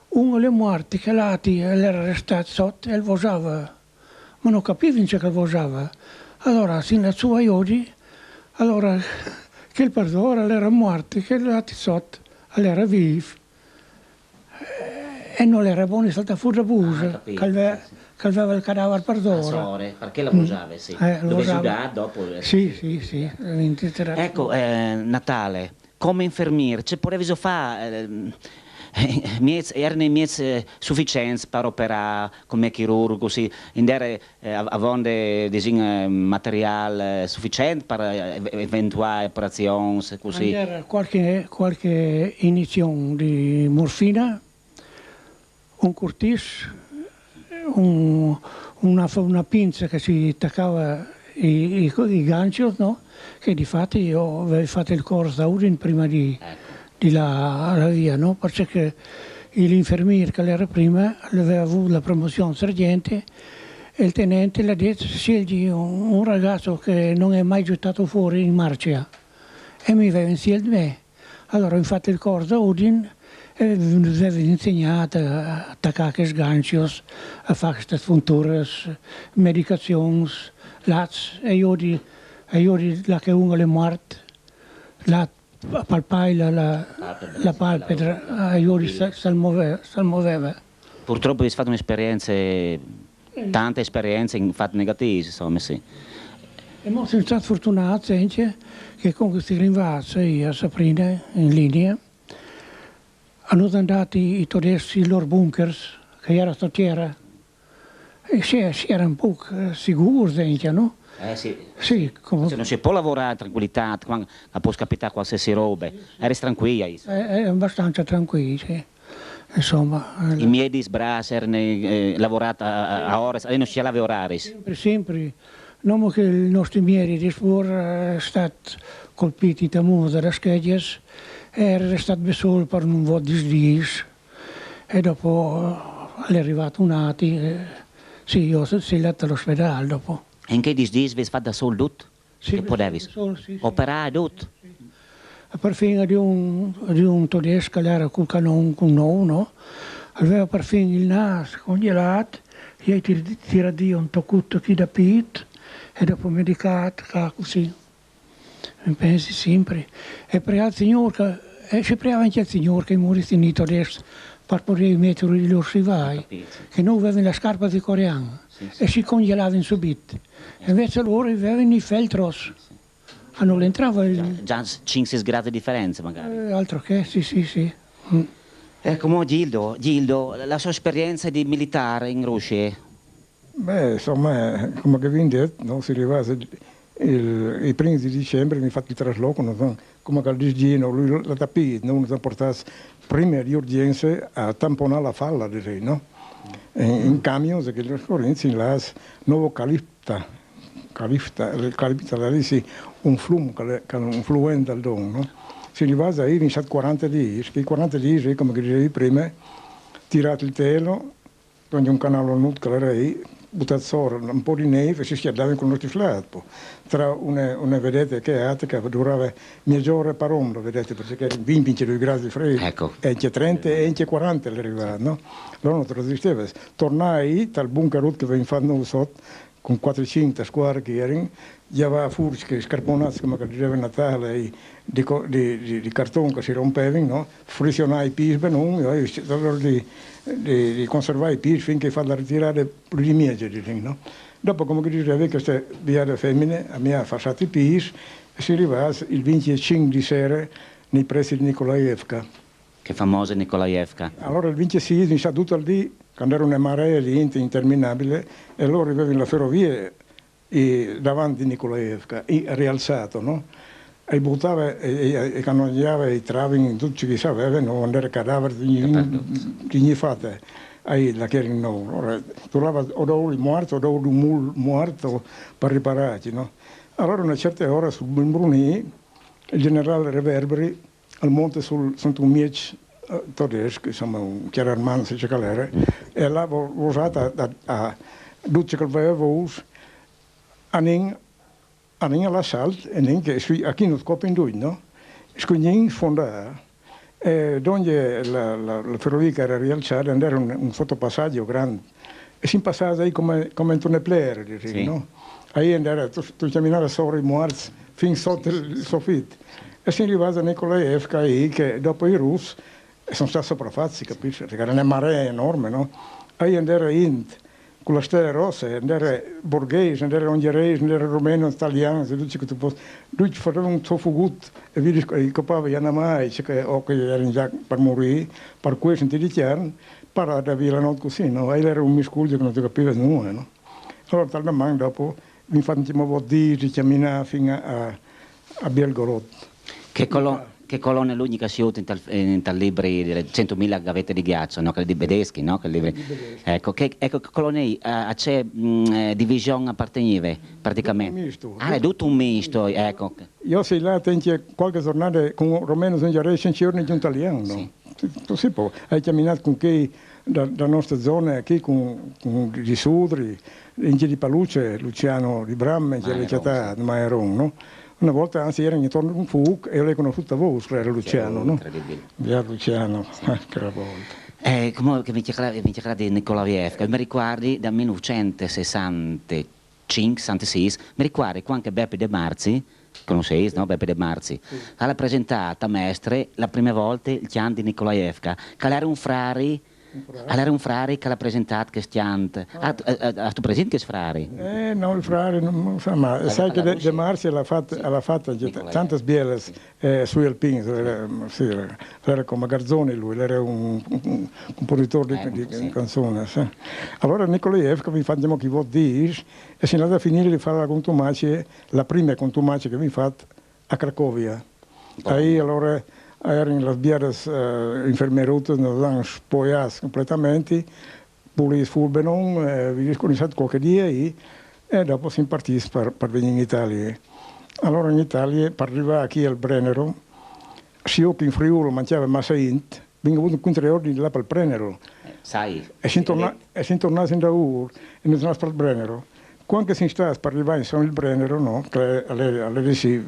uno è morto, che l'altro era restato sotto e vosava, ma non capiva che vosava. Allora, sin la sua oggi, allora, che il perdone era morto, che l'altro sotto era vivo. E non era buono, è stata fuori da busa,
capito,
che aveva il cadavere per d'ora.
Perché la usava, sì.
Lo
Dove
usava.
giocare dopo?
Sì.
Ecco, Natale, come infermiere, ci potevi fare... erano i miei sufficienza per operare come chirurgo, così, avendo materiale sufficiente per eventuali operazioni, così.
Era qualche iniezione di morfina, un cortis, una pinza che si attaccava i ganci, no? Che di fatto io avevo fatto il corso da Udine prima di la via, no? Perché l'infermiere che era prima aveva avuto la promozione sergente e il tenente le ha detto scegli un ragazzo che non è mai gettato fuori in marcia e mi aveva insegnato me. Allora ho fatto il corso a Udine e mi aveva insegnato a attaccare sganci, a fare queste punture, medicazioni, lats, e io la che uno è morto, la palpai la palpebra, io si muoveva.
Purtroppo hai fatto un'esperienza, tante esperienze in fatti negativi, insomma, sì.
E mo sono stato fortunato anche che con questi rinvasi a Saprina in linea hanno andato i tedeschi i loro bunkers, che era stottiera, e si era un po' sicuro, anche, no?
Sì.
Sì, come...
Se non si può lavorare in tranquillità, quando può capitare qualsiasi roba, eri tranquilla.
È abbastanza tranquillo, sì. Insomma...
I miei disbracci erano lavorati a ore, e non si aveva orari.
Sempre. Non che i nostri miei di sport è stato colpiti da muso da scheglie, era stato solo per un po' di sdis e dopo è arrivato un attimo, sì, io sono letto all'ospedale dopo.
E in che disdis vi fatto da solo tutto?
Sì,
che potevi?
Sì.
Operare tutto?
Per fine di un tedesco, che era col canone con noi, no? Aveva per fine il naso congelato, gli tira di un toccutto chi da pit e dopo medicato, così. Mi pensi sempre. E per il Signore, ci pregava anche il Signore che morisse in tedesco per poter mettere i loro sivai, che non avevano la scarpa di coreano e si congelavano subito. E invece loro avevano i feltros. Non entrava
già 5-6 gradi di differenza magari.
Altro che, sì.
Ecco, Gildo, la sua esperienza di militare in Russia?
Beh, insomma, come che vi ho detto, no? Si arriva il primo di dicembre, mi ha fatto il trasloco, no? Come che al disgino, lui l'ha tapito, non ha portato prima di urgenza a tamponare la falla, direi, no? In camion, che le scorrenze in las nuovo calipta, lì sì, un fluente al don, no? Si arriva a in 40 giorni, che i 40 giorni, come dicevi prima, tirato il telo, quando un canale nudo che era lì, buttato sopra un po' di neve e si schiaddava con lo stiflato. Tra una vedete che durava mezz'ora per ombra, vedete, perché era 22 gradi di freddo.
Ecco.
E anche 30 e anche 40 l'arrivava, no? Allora non te lo resisteva. Tornai dal bunker che avevamo fatto sotto, con 400 squadre che erano, già aveva furci, scarponati, come diceva Natale, di cartone che si rompevano, no? Frissionai i pisi benone, allora di conservare i pisi finché fa la ritirare più di mesi, no? Dopo, come diceva, queste viade femmine, a me ha fatto i pisi e si arrivava il 25 di sera nei pressi di Nikolaevka.
Che famosa Nikolaevka.
Allora il 26 mi sa tutto il dì, quando era una marea di gente interminabile, e loro avevano la ferrovia davanti a Nikolaevka, rialzato, no? E buttava e cannonava i travi in tutti che sapevano, quando era cadavere di ogni fatta, la che era no. Allora, trovava o il morto o un mul morto per ripararci, no? Allora una certa ora sul Brunì, il generale Reverberi, al monte sul Miec tedesco, insomma, un chiaramente se c'è calere, e là usata a tutti che aveva aning all'assalto e neanche a chi non scoppa in due, no? Scugnini fonda donde la ferrovia che era rialzata andava un sottopassaggio grande e si passava ahí come in un player, sì. No? Ahí andava, tu camminavi sopra i morti fin sotto il soffitto e si arrivava a Nikolaevka che dopo i russi e sono stati sopraffatti, capisci? Perché era una marea enorme, no? E andare in con la stella rossa, andare borghese, andare ungherese, andare romeno, italiano, se dici che tu posso. Lui ci faceva un so fugut e vedi che copava Iana mai, che erano già per morire, per cui senti di chiaro, parla da via la notte così, no? E era un miscuglio che non ti capiva nulla, no? Allora talmente dopo mi facciamo dire, camminare fino a Belgorod.
Che colonna è l'unica scelta in tal libri delle 100.000 gavette di ghiaccio, no? Quelle di Bedeschi, no? Ecco, che colonna c'è divisione apparteneva praticamente. È tutto un misto, ecco.
Io sei là, tengo qualche giornata con un romeno, sono già 100 giorni di un italiano, no? Sì. Hai camminato con chi da nostra zona, qui con gli Sudri, in di Paluce, Luciano di Bramme, in le città di Maeron, no? Una volta anzi era intorno a un fuoco e io l'ho conosciuta voi, era Luciano, no? Via Luciano, che era volta.
Come mi chiacchiera di Nikolaevka, mi ricordi dal 1965-66, mi ricordi quando Beppe De Marzi, conoscete, no? Beppe De Marzi, ha presentato a Mestre la prima volta il chian di Nikolaevka, che era un frare. Allora un frare che l'ha presentato che stiante. Tu presenti che frare?
No, il frare non sa, ma sai che De Marzi l'ha fatta tante sbielle sui alpini, sì, era come Garzoni lui, era un compositore di canzoni. Sì. Allora Nikolaevka vi facciamo chi vuol dire e si è andata a finire di fare la contumacia, la prima contumacia che vi fatto a Cracovia. E allora erano le biadas infermerute, non erano spogliate completamente, pulite fulbenon, vi conosciate qualche dia e dopo si partì per venire in Italia. Allora in Italia, per arrivare qui al Brennero, se io che in Friuli mangiavo massa int, vengo avuto un 3 ore di là per il Brennero.
Sai?
E si è tornato in Daur e non sono per il Brennero. Quando si sta per arrivare in San il Brennero, no, che alle si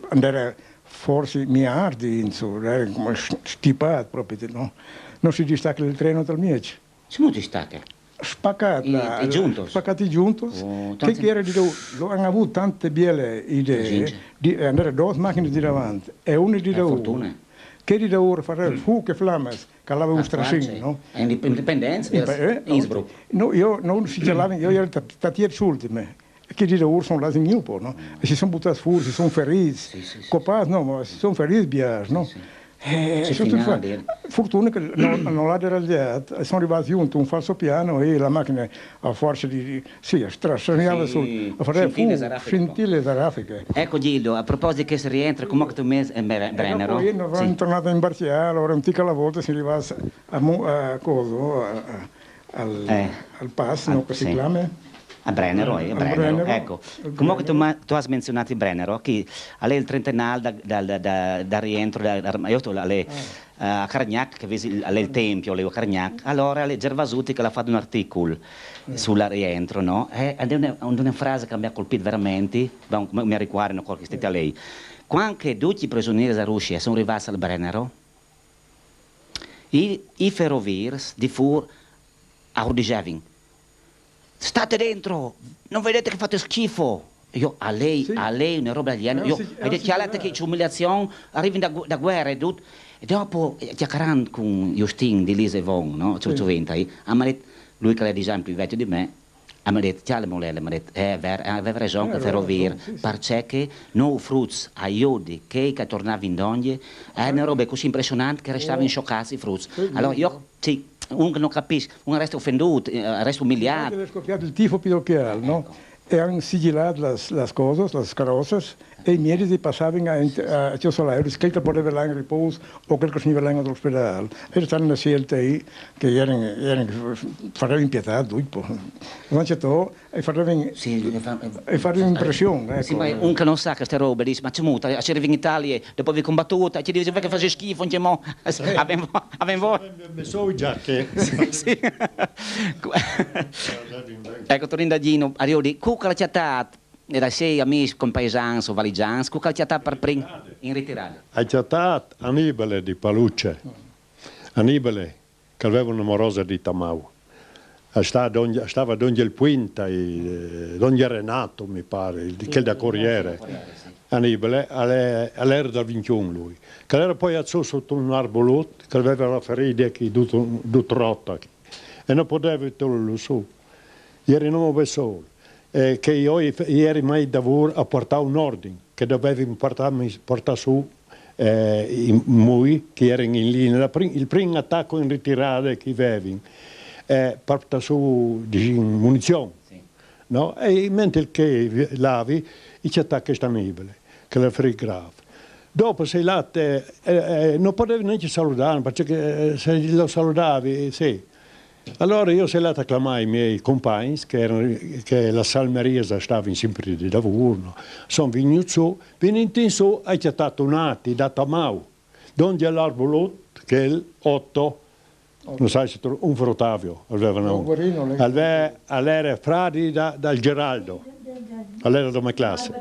andare forse miliardi, insomma, come stipato proprio, no? Non si distacca il treno dal Mieci.
Si non distacca?
Spaccati giuntos. Che era di lo hanno avuto tante belle idee di andare due macchine di davanti e una di lavoro. Che di lavoro fare il fu che flammes, che aveva un strassino, no?
Indipendenza, Innsbruck.
No, io non si gelava, io ero tattiere ultime. Che di lavoro sono là in Newport, no? E si sono buttati fuori, si sono feriti, copati, no, ma si sono feriti bias, no? Fortuna che non l'ha deragliato, sono arrivati giunto un falso piano e la macchina a forza di strasciava a fare scintille zarafiche.
Ecco Gildo, a proposito che si rientra, come tu mi Brennero?
Poi sono tornato in Barcià, allora un ticca alla volta si arriva al pass, no, che si chiama?
A Brennero, ecco. Comunque tu hai menzionato il Brennero, che è il trentennale da rientro, io sto a Cargnac, che è il tempio, a Cargnac, allora le Gervasuti che l'ha fatto un articolo sul rientro, no? È una frase che mi ha colpito veramente, mi ricordo qualche stata a lei. Quando tutti i prigionieri da Russia sono arrivati al Brennero, i ferrovieri di Fur a Rudijevin. State dentro, non vedete che fate schifo. Io, a lei una roba aliena. Vedete che c'è umiliazione, arrivano da guerra e tutto. E dopo, chiacchierando con Justin di Lise Von, no? Lui che è di esempio più vecchio di me, mi ha detto, aveva ragione, ferroviere, perché noi frutti, aiuti, che tornavano in donne, è una roba così impressionante che restavano scioccati i frutti. Allora io, uno non capisce, uno resta offenduto, resta umiliato.
È scoppiato il tifo pidochiale, no? E hanno sigillato le cose, le carrozze, e i miei passavano a Ciosolare, scritto per avere in riposo o quel che si veniva all'ospedale. E c'era una scelta che faceva impietato, non c'è tutto, e faceva impressione.
Sì, ma uno che non sa queste robe dice, ma c'è muta, ci arrivi in Italia, dopo vi combattuta, ci dice che fa schifo, non c'è mo. Avevo...
So già che...
Sì. Ecco, tornando a Gino, Ariodi, cucca la città, era sei amici compaesani o valigiani, cucca la città per prendere in ritirata.
Ha città Annibale di Paluce, Annibale che aveva una morosa di Tamau. Stava donde il Puinta, donde Renato mi pare, che da Corriere. Annibale, all'era del 21 lui, che era poi azzo sotto un arbolotto, che aveva la ferita che rotta, e non poteva toglierlo su. Ieri non mi solo, che io ieri mai lavoro a portare un ordine, che dovevo portare su i mui che erano in linea, il primo attacco in ritirata che avevo, porta su munizioni, sì. No? E mentre che lavi, ci attacca questa Annibale, che la ferì grave. Dopo sei là, non potevi neanche salutare, perché se lo salutavi, sì. Allora io sei là a chiamare i miei compagni, che la salmeria stava sempre di lavoro, no? Sono venuti su, e ci ha dato un attimo, dato a Mau, donde l'arbolotto, che è il 8, non sai se un frutavio, all'era fradi dal Geraldo, all'era della mia classe.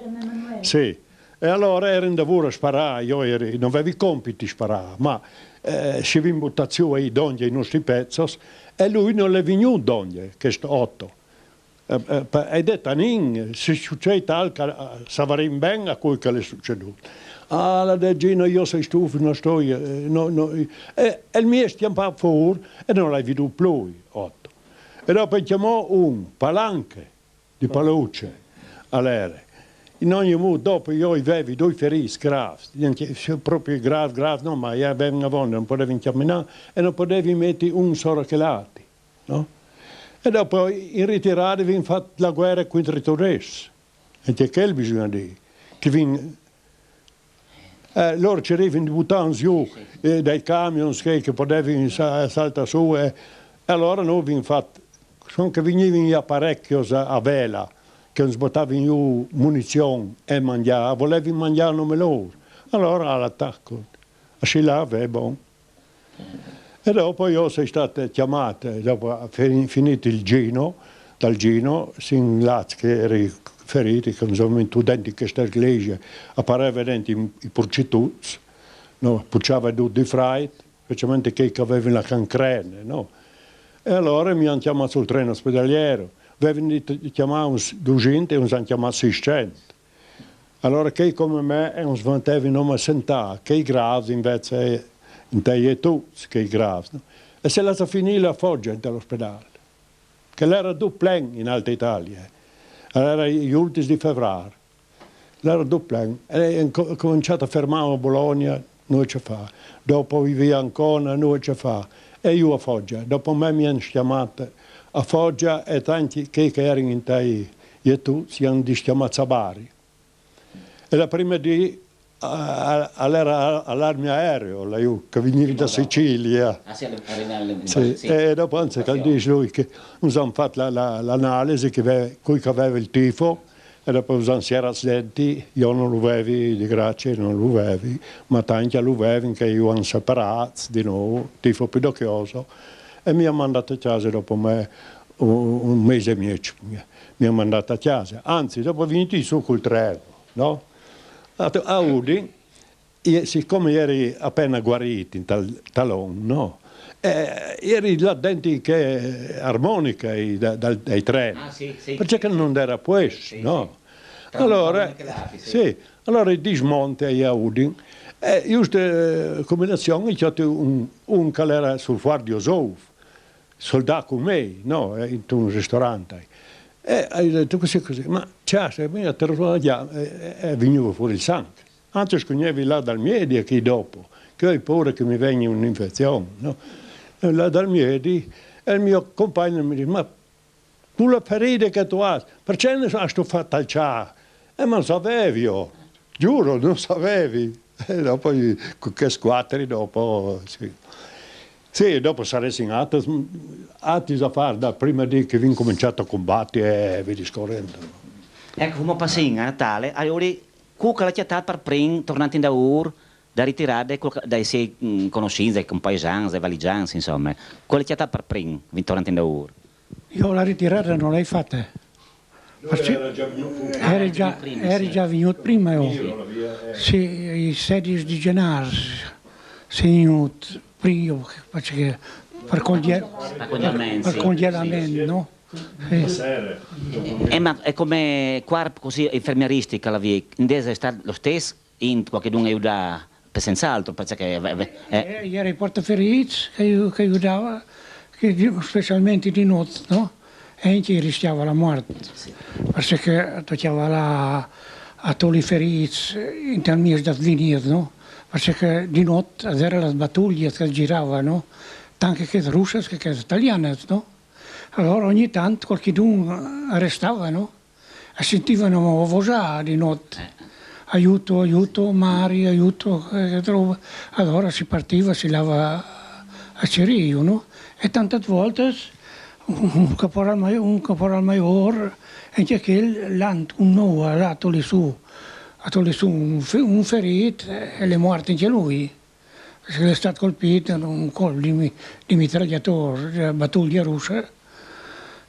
Sì, e allora ero in lavoro a sparare, io non avevo i compiti di sparare, ma ci avevo buttato su i i nostri pezzi, e lui non è venuto donde, questo 8. E detto a Nin, se succede tal, sapremo bene a quel che è succeduto. Ah, la Gino, io sono stufo, non sto, e il mio stiamo fuori e non l'hai veduto più, 8. E dopo chiamò un palanche di paluce all'era. In ogni modo, dopo io avevo 2 feriti gravi, proprio gravi, no, ma io avevo una voglia, non potevo camminare e non potevo mettere un solo che l'altro, no? E dopo in ritirata abbiamo fatto la guerra contro i tedeschi, e che bisogna dire, che loro ci arrivano di buttare giù dai camion che potevano saltare su, e allora noi abbiamo fatto, sono che venivano gli apparecchi a vela, che non sbottavano giù munizioni e mangiare, volevano mangiare come loro. Allora all'attacco, a là è buono. E dopo io sono stato chiamato, dopo finito il Gino, dal Gino, sin là che eri feriti, che sono venuti dentro questa iglesia, appareva dentro i prostituti, no? Pucciava tutti i frati, specialmente quelli che avevano la cancrena, no? E allora mi hanno chiamato sul treno ospedaliero. Avevano chiamato 200 e uns hanno chiamato 600. Allora, chi come me non svantavano a sentare, che i gravi invece in te tutti, che i gravi. No? E se la finì a Foggia dall'ospedale, che l'era duplen in Alta Italia, era gli ultimi di febbraio, l'era duplen, e ho cominciato a fermare a Bologna, non ce fa, dopo vivia a Ancona, non ce fa, e io a Foggia, dopo me mi hanno chiamato a Foggia e tanti che erano in te e tu si hanno chiamato a Bari. E la prima di all'era all'arma aereo, che veniva da Sicilia.
Ah, sì,
sì. E dopo anzi che dice lui che hanno fatto l'analisi che aveva il tifo e dopo si era senti, io non lo avevo, di grazia non lo avevo, ma tanti lo avevano che io hanno separato di nuovo, tifo pidocchioso. E mi ha mandato a casa dopo me un mese e mezzo, mi ha mandato a casa. Anzi, dopo venuti su col treno, no? A Udine, siccome eri appena guarito in talon, no? Eri là dentro che armonica dai treni,
sì.
perché non era questo, no? Allora, sì, allora il dismonte a Udine, e giusto combinazione, c'è un che era sul Guardio Zov, soldato con me, no? In un ristorante. E hai detto così, ma c'è, mi ha trovato e veniva fuori il sangue. Anzi, scognevi là dal media che dopo, che ho paura che mi venga un'infezione, no? E là dal media, e il mio compagno mi dice, ma tu la ferita che tu hai, perché non hai fatto tal cià? E non sapevi io, giuro, non sapevi. E dopo, che squatteri dopo, sì. Sì, dopo saresti in atti da fare da prima di che vi cominciato a combattere e vi discorrendo.
Ecco, come passare a Natale, allora, cuca la città per prima, tornando in lavoro, da ritirare dai suoi conoscenze, dai compaesani, dai valigiani, insomma. Quella città per prima, tornando in lavoro.
Io la ritirata non l'hai fatta. Eri già venuto prima io. Sì, il 16 di gennaio sei venuto prima, perché per congelamento, no?
Ma è come qua così infermieristica la via, in è stato lo stesso, in qualche d'un aiuta per senz'altro, perché
Era i portaferiti che aiutava, specialmente di notte, no? E ci rischiava la morte, perché toglieva a toli feriti in termini di venire, no? Perché di notte erano le battaglie che giravano, anche che russe che italiane, no? Allora ogni tanto qualcuno arrestava, no? E sentivano vosà di notte. Aiuto, aiuto, mari, aiuto. Allora si partiva, si lava a Cirio, no? E tante volte un caporal maggiore, anche che un nuovo ha dato su un ferito e è morto anche lui. Perché è stato colpito da un colpo di mitragliatore della battaglia russa,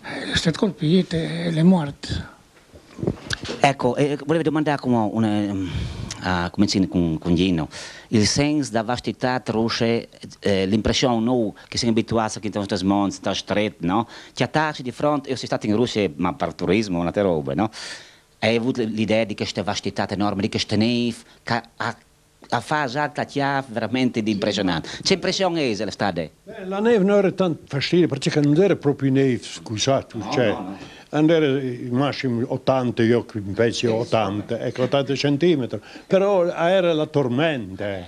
è stato colpito e è morto.
Ecco, volevo domandare come con Gino, il senso da vastità russa, l'impressione noi che siamo abituati a questi mondi, da stretto, no? Ci attacchi di fronte, io sono stato in Russia, ma per turismo, una roba, no? Hai avuto l'idea di questa vastità enorme, di questa neve, che a fare già veramente impressionante. Che impressione è la strada?
La neve non era tanto fastidio, perché non era proprio neve, scusate, no. Andare al massimo 80, io penso 80, ecco 80 centimetri, però era la tormenta.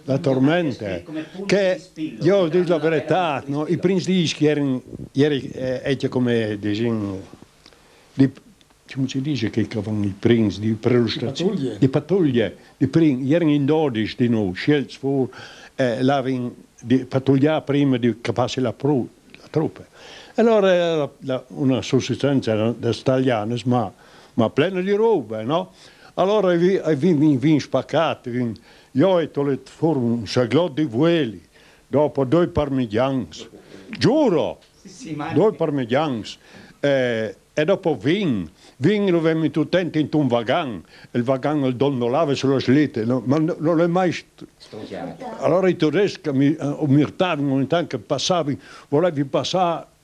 La tormenta, che io dico la verità, no? I principi erano come come si dice che avevano i principi di prelustrazione? Di pattuglie, erano in 12 di noi, scelti fuori, di pattugliare prima di capace la truppa. Allora era una sussistenza italiana, ma piena di roba, no? Allora vin spaccati, io ho tolto fuori un saglio di veli, dopo 2 parmigiani, giuro, 2 parmigiani, e dopo vin lo avevamo tutti in un wagon, il wagon il dondolava sulla slitta, no? Ma non è mai studiato. Allora i tedeschi mi mirtavano ogni tanto che passavi, volevi passare.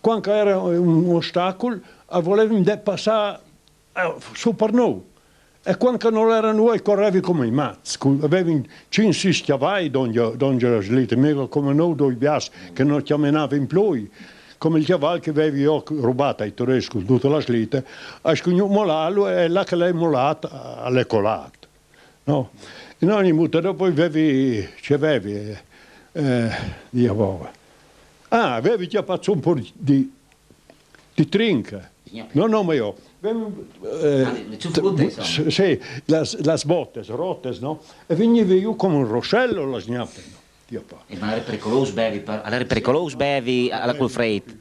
Quando era un ostacolo, volevano passare su per noi. E quando non era noi, correvi come i mazzi. Avevi 5-6 schiavai donde la slitta, mica come noi 2 biassi che non camminavano più. Come il cavallo che avevi io rubato ai tedeschi tutta la slitta, hai scognato molallo e là che l'hai mollato, l'hai colato. No? In ogni modo, dopo avevi avevi già fatto un po' di trinca. No, ma io. Sì, le botte rotte, no? E venivi io come un roscello la sgnappa.
Ma era pericoloso bevi alla col freddo.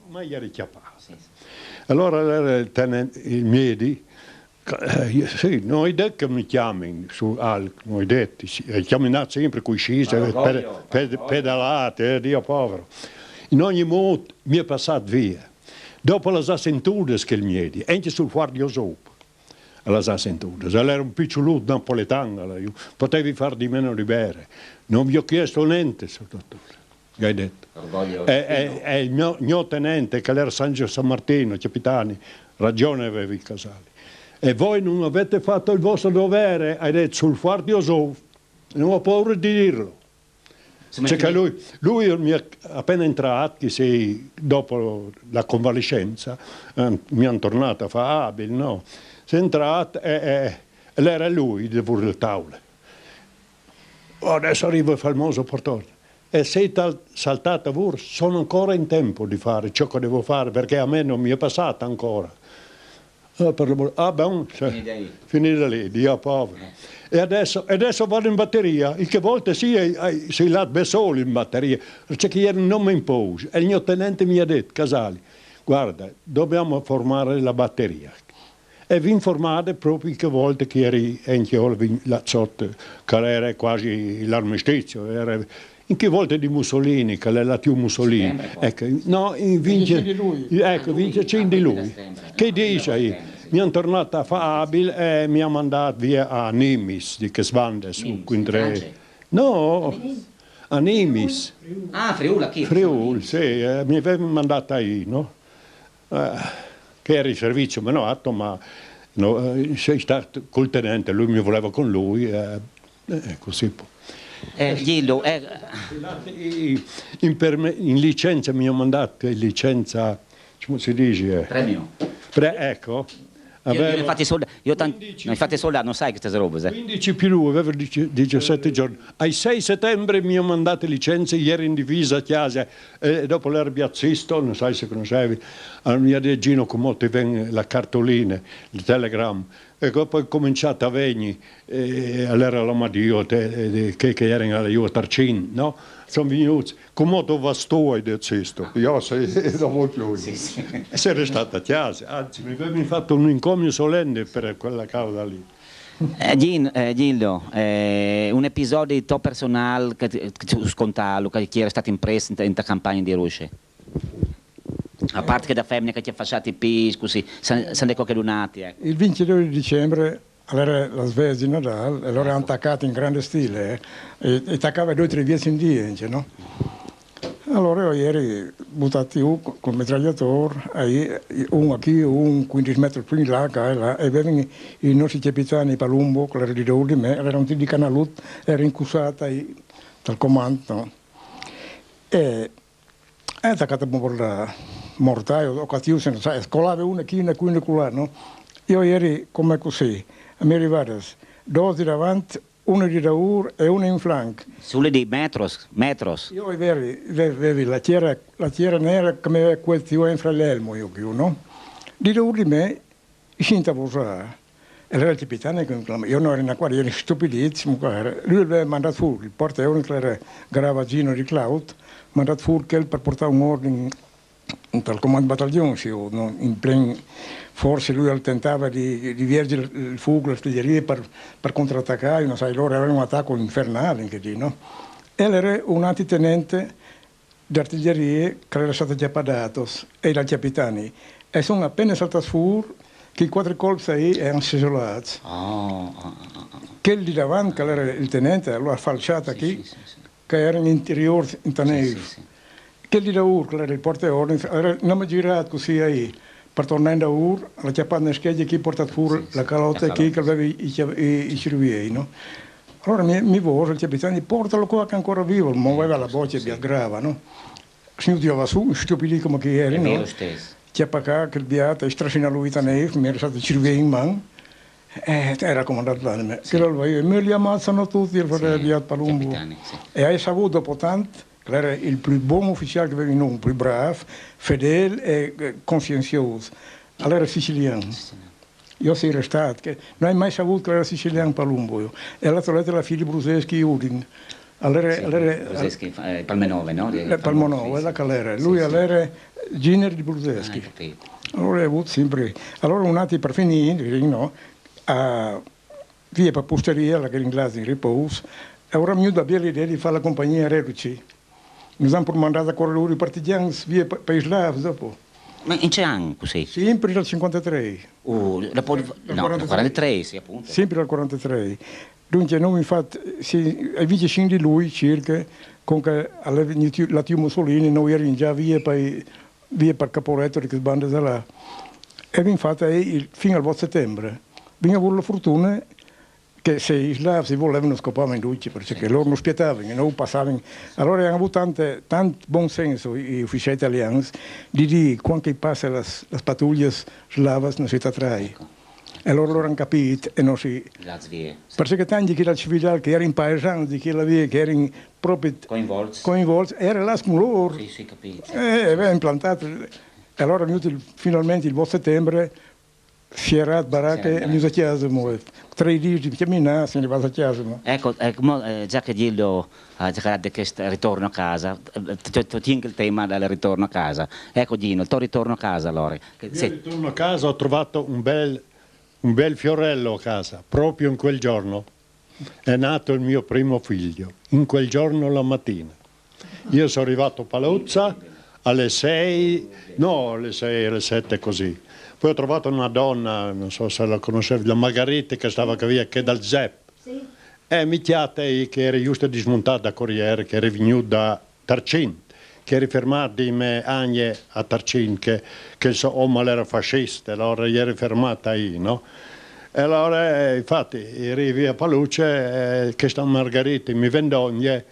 Ma eri chiappato. Allora era il miedi, sì, noi detto che mi chiamano su noi detti, chiamano sempre con i scisi, pedalate, Dio povero. In ogni modo mi è passato via. Dopo le assentude che il miedi, anche sul guardio sopra. Le assentude, era un piccioluto napoletano, potevi far di meno di bere. Non vi ho chiesto niente, dottore. Hai detto. E il mio tenente, che era San Martino, capitani, ragione aveva i casali. E voi non avete fatto il vostro dovere, hai detto, sul guardio sopra. Non ho paura di dirlo. Perché lui mi ha appena entrato, che dopo la convalescenza, mi hanno tornato a fare abile, no? Si è entrato e era lui di fuori le tavole. Adesso arriva il famoso portone. E sei saltato fuori, sono ancora in tempo di fare ciò che devo fare, perché a me non mi è passato ancora. Finita lì, Dio povero. E adesso vado in batteria, il che volte sei là da solo in batteria, perché ieri non mi impose. E il mio tenente mi ha detto, Casali, guarda, dobbiamo formare la batteria. E vi informate proprio che volte che eri là sotto, che era quasi l'armistizio, in che volte di Mussolini, che è la più Mussolini. Ecco, no, vince di lui. Che dice? Mi hanno tornato a Fabil e mi ha mandato via a Nimis, di che svande su Quintre. No, a Nimis.
Ah, Friuli, chi?
Friuli, sì, mi aveva mandato ahí, no? che era in servizio menoato, ma no, sei stato col tenente, lui mi voleva con lui, così.
Gildo,
In licenza mi hanno mandato in licenza, come si dice?
Premio.
Ecco.
Io infatti soldato non sai queste robe.
15 più lui, avevo 17 giorni. Ai 6 settembre mi hanno mandato licenza, ieri in divisa a Chiasia, e dopo l'erbiazzisto, non sai se conoscevi, mi ha detto come molti vengono la cartolina, il telegram, e poi ho cominciato a venire, all'era l'Amadio, che erano alla Tarcin, no? Sono venuti, come dove sto, io sei dopo lui. Sì. E sei restato a Chiasia, anzi mi avevi fatto un incomio solenne per quella causa lì.
Gildo, un episodio tuo personale che tu scontavi, che era stato impresso in campagna di Russia? A parte che da femmina che ti ha facciato i pis, così, sono qualche lunati.
Il 22 di dicembre, allora la sveglia di Natale, allora hanno attaccato in grande stile, e attaccava 2 o 3 viesi in dia, no? Allora io ieri buttati giù con il mitragliatore, uno qui, un 15 metri più in là, e avevano i nostri capitani Palumbo, che erano di dove di me, erano tutti di Canalut, erano incussati dal comando, no? E è attaccato per il mortaio, ho cattivo, scolava una qui, una qui, una là, no? Io ieri, come così, mi arrivati 2 di davanti, uno di daur e uno in flanco.
Sulle di metros.
Io avevo la tiera nera come quel tio in fratello, no? Di daur di me, si intavosava. Era il capitano che io non ero in acqua, ero stupidissimo. Lui aveva mandato fuori, il portaio che era Gravagino di Cloud, mandato fuori per portare un ordine dal comando battaglione, no? In pieno. Forse lui tentava di vergere il fuoco, l'artiglieria per contrattaccare, non sai, loro avevano un attacco infernale, anche lì, no? E era un antitenente d'artiglieria che era stato già pagato, e i capitani. E sono appena saltati fuori, che i 4 colpi erano isolati. Quelli di davanti, che era il tenente, lo ha falciato qui, che era in interiore, in Taneo. Quelli da Ur, che era il portaordine, non mi girato così ahí. Per tornare da Ur, la chiappata nella scheggia chi porta fuori la calotta chi che aveva i cervieri, no? Allora mi voce il capitano, portalo qua che è ancora vivo, muoveva la voce più grave, no? Snudiava su, stupidi come che eri, no? Chiappa qua, che il beato, e strascina lui Taneo, mi era stato cervieri in mano, era comandato da me. Me li ammazzano tutti, il fratello beato Palumbo. E hai saputo dopo tanto, era il più buon ufficiale che avevo in un, più bravo, fedele e conscienzioso. Allora era siciliano. Io sono restato, non hai mai saputo che era siciliano Palumbo. E l'altra lettera la figlia Bruseschi Udin.
Bruseschi, Palmenove, no?
Palmenove, la calera. Lui era genere di Bruseschi. Allora ho avuto sempre. Allora un attimo per finire, no? Via per Posteria, la che in classe in riposo. E ora mi ho l'idea di fare la compagnia Reduci. Noi abbiamo mandato a correre i partigiani via per i slavi dopo.
Ma in che anno così?
Sempre dal 53.
Dal 43, sì, appunto.
Sempre dal 43. Dunque noi infatti, ai vicini di lui circa, con la tia Mussolini, noi eravamo già via per Caporetto di questa banda da là. E infatti fino al 8 settembre abbiamo avuto la fortuna che se i slavi volevano scappare in Russia, perché loro non spietavano, non passavano. Allora hanno avuto tanto buon senso gli ufficiali italiani di dire che quando passa le pattuglie slave non si trae. E loro hanno capito e non si... Perché tanti che la civiltà che erano paesani di quella via, che erano proprio coinvolti, era là con loro.
Sì, capito.
E avevano implantato. E allora è venuto finalmente il 2 settembre, Fierat, baracche, e mi sono chiesto, 3 giorni di camminare, se ne va a chiesa.
Ecco, già che Gildo ha parlato di questo ritorno a casa, ti il tema del ritorno a casa. Ecco Gino, il tuo ritorno a casa allora.
Io ritorno a casa, ho trovato un bel fiorello a casa, proprio in quel giorno. È nato il mio primo figlio, in quel giorno la mattina. Io sono arrivato a Paluzza alle 6, no alle 6, alle 7 così. Poi ho trovato una donna, non so se la conoscevi, la Margherita, che stava via, che è dal ZEP. Sì. E mi chiate che era giusto dismontata da Corriere, che era venuta da Tarcin, che era fermato in me anni a Tarcin, che il suo uomo era fascista, allora gli era fermato lì, no? E allora, infatti, arrivi a Paluce, che sta Margherita, mi vendogne,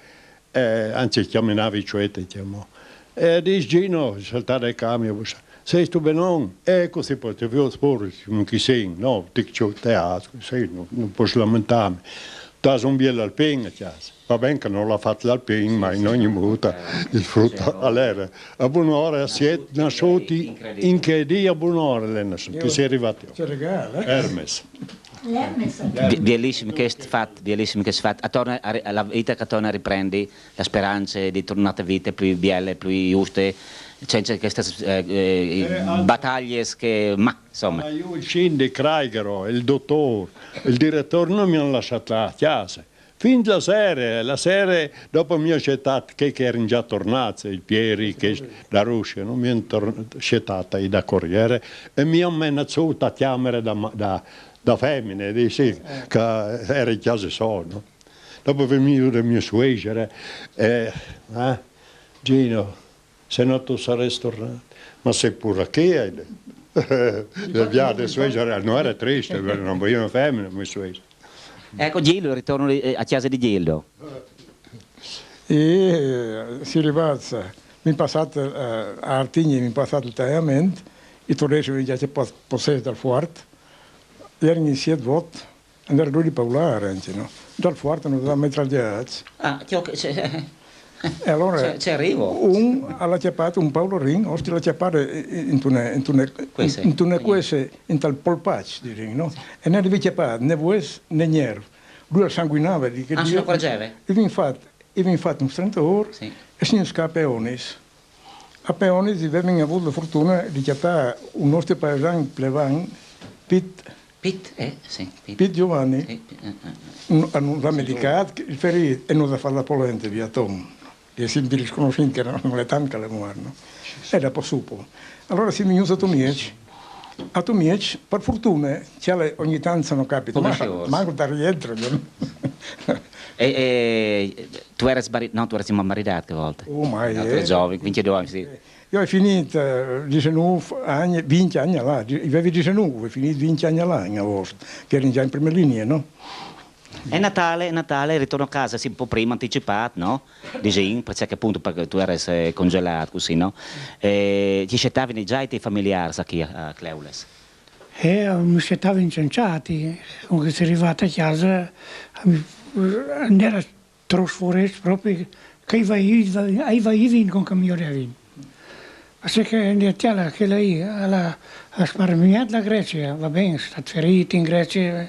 anzi chiamavi Ciuete, chiamò. E dice Gino, saltare il camion, sei tu benon? E così poi ti vedo sporre, non chi sei, no, ti c'ho teatro, sei, non posso lamentarmi. Da un biel alpin, va bene che non l'ha fatto l'alpin, ma in ogni modo il frutto all'era. A buon'ora si è nasciuti, in che dia a buon'ora che si è arrivati.
C'è regalo,
Hermes.
Bellissimo che è fatto. Attorno alla vita che torna a riprendi, la speranza di tornare a vite più belle, più giuste, c'è queste battaglie che, ma insomma.
Ma io il scindico, Kraigero, il dottore, il direttore non mi hanno lasciato la chiesa. Fin la sera dopo mi hanno accettato che erano già tornati, il Pieri, che da Russia, non mi hanno accettato da Corriere e mi hanno menato a chiamare da femmine, dice che era in casa solo. Dopo è venuto il mio suocero, Gino, se no tu saresti tornato, ma sei pure che le viade suocere non era triste, non vogliono femmine, mio suocero.
Ecco Gildo, ritorno a casa di Gildo.
E si rivazza, mi passato a Artigni, mi passato il tagliamento, e tu riesci a già c'è possesso dal forte, erano in 7 volte, andare lui di parlare anche, no? Dal forte non da metragliati.
Ah,
E allora
c'è arrivo.
Alla chiappata un Paolo Ring, oggi la chiappata in queste in tal polpaccio di Ring, no? E ne devi chiappare né vues né nier. Lui sanguinava di che
se lo correggeve?
E vi fatto un 30 ore
Sì.
e si scappa a Peonis. A Peonis avevano avuto la fortuna di chiappare un nostro paesano plevan, Pitt Giovanni, hanno medicato il ferito e non da fare la polente via Tom. Che si riconoscono che non è tanto che le muoiono. E dopo supo. Allora si mi usa a Tomiec, per fortuna, ogni tanto non capita, ma da rientro.
E tu eri maritato che volte?
Oh, ma
è giovane, 22 anni, sì.
Io ho finito 19 anni, 20 anni là, avevo 19, ho finito 20 anni là in agosto, che ero già in prima linea, no?
È Natale, ritorno a casa sì, un po' prima anticipato, no? Dici, perché appunto perché tu eri congelato così, no? Ti scettavi già i tuoi familiari qui a Cleules?
Mi scettavo incenciati, quando si è arrivata a casa, non era trasformato proprio, che vai con camione a vino. Ma se che lei ha risparmiato la Grecia, va bene, è stato ferito in Grecia,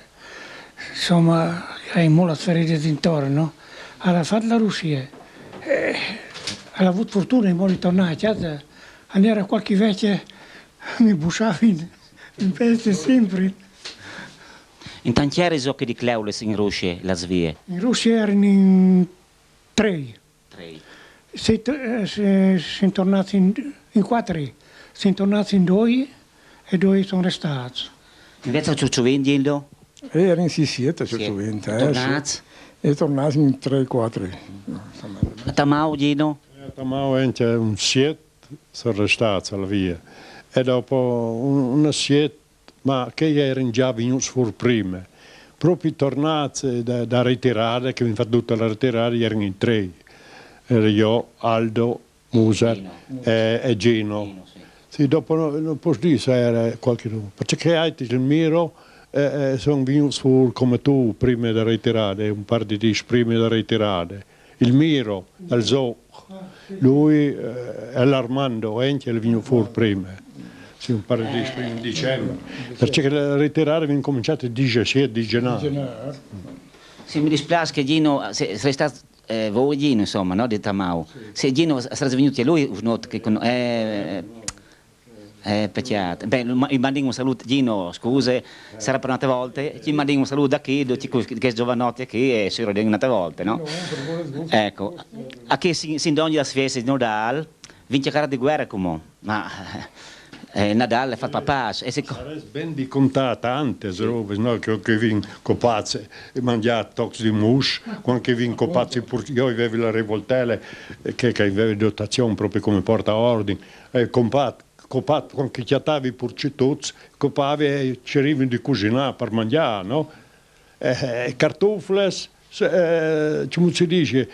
insomma, hai molte ferite intorno, ha fatto la Russia, ha avuto fortuna di tornare a casa, andare a qualche vecchia, mi bussava in pezzi sempre.
In tanti giochi di Cleules in Russia, la svie?
In Russia erano in 3. Sono tornati in 4, sono tornati in 2 e 2 sono restati.
Invece a Ciucciovin, Gildo?
Era in 6-7, tornati? E tornati in 3-4.
A Tamau, Gino?
A Tamau è un 7, sono restati alla via. E dopo una 7, ma che erano già venuti fuori prima. Proprio tornati da ritirare, che mi fa tutta la ritirare, erano in 3. Ero io, Aldo, Muser e Gino. Sì, dopo non posso dire se era qualcuno. Perché altri il Miro sono venuti fuori come tu prima da ritirare, un par di dici prima da ritirare. Il Miro, il Zoo, lui e l'Armando, anche è venuto fuori prima. Sì, un par di dici prima in dicembre. Perché la ritirare viene cominciato il 17 di gennaio.
Sì, mi dispiace che Gino, sei stato voi Gino, insomma, no, di Tamau. Se Gino sarebbe venuto a lui, peccato. Beh, gli mando un saluto, Gino, scuse, sarà per un'altra volta, gli mando un saluto da qui, che è giovanotti qui e si rode un'altra volta, no? Ecco, a che si indogni la sfesa di Nodal, vince cara di guerra come, ma Nadal ha fatto pace. E
Sarei ben di contata antes, no? Che vin copazze e mangiare tox di mus, quando vin copazzi io avevo la rivoltelle che aveva dotazione proprio come porta ordine, copat, quando chiatavi pur cituts, copavi e ci arrivi di cucinare per mangiare, no? Cartofles, come si dice,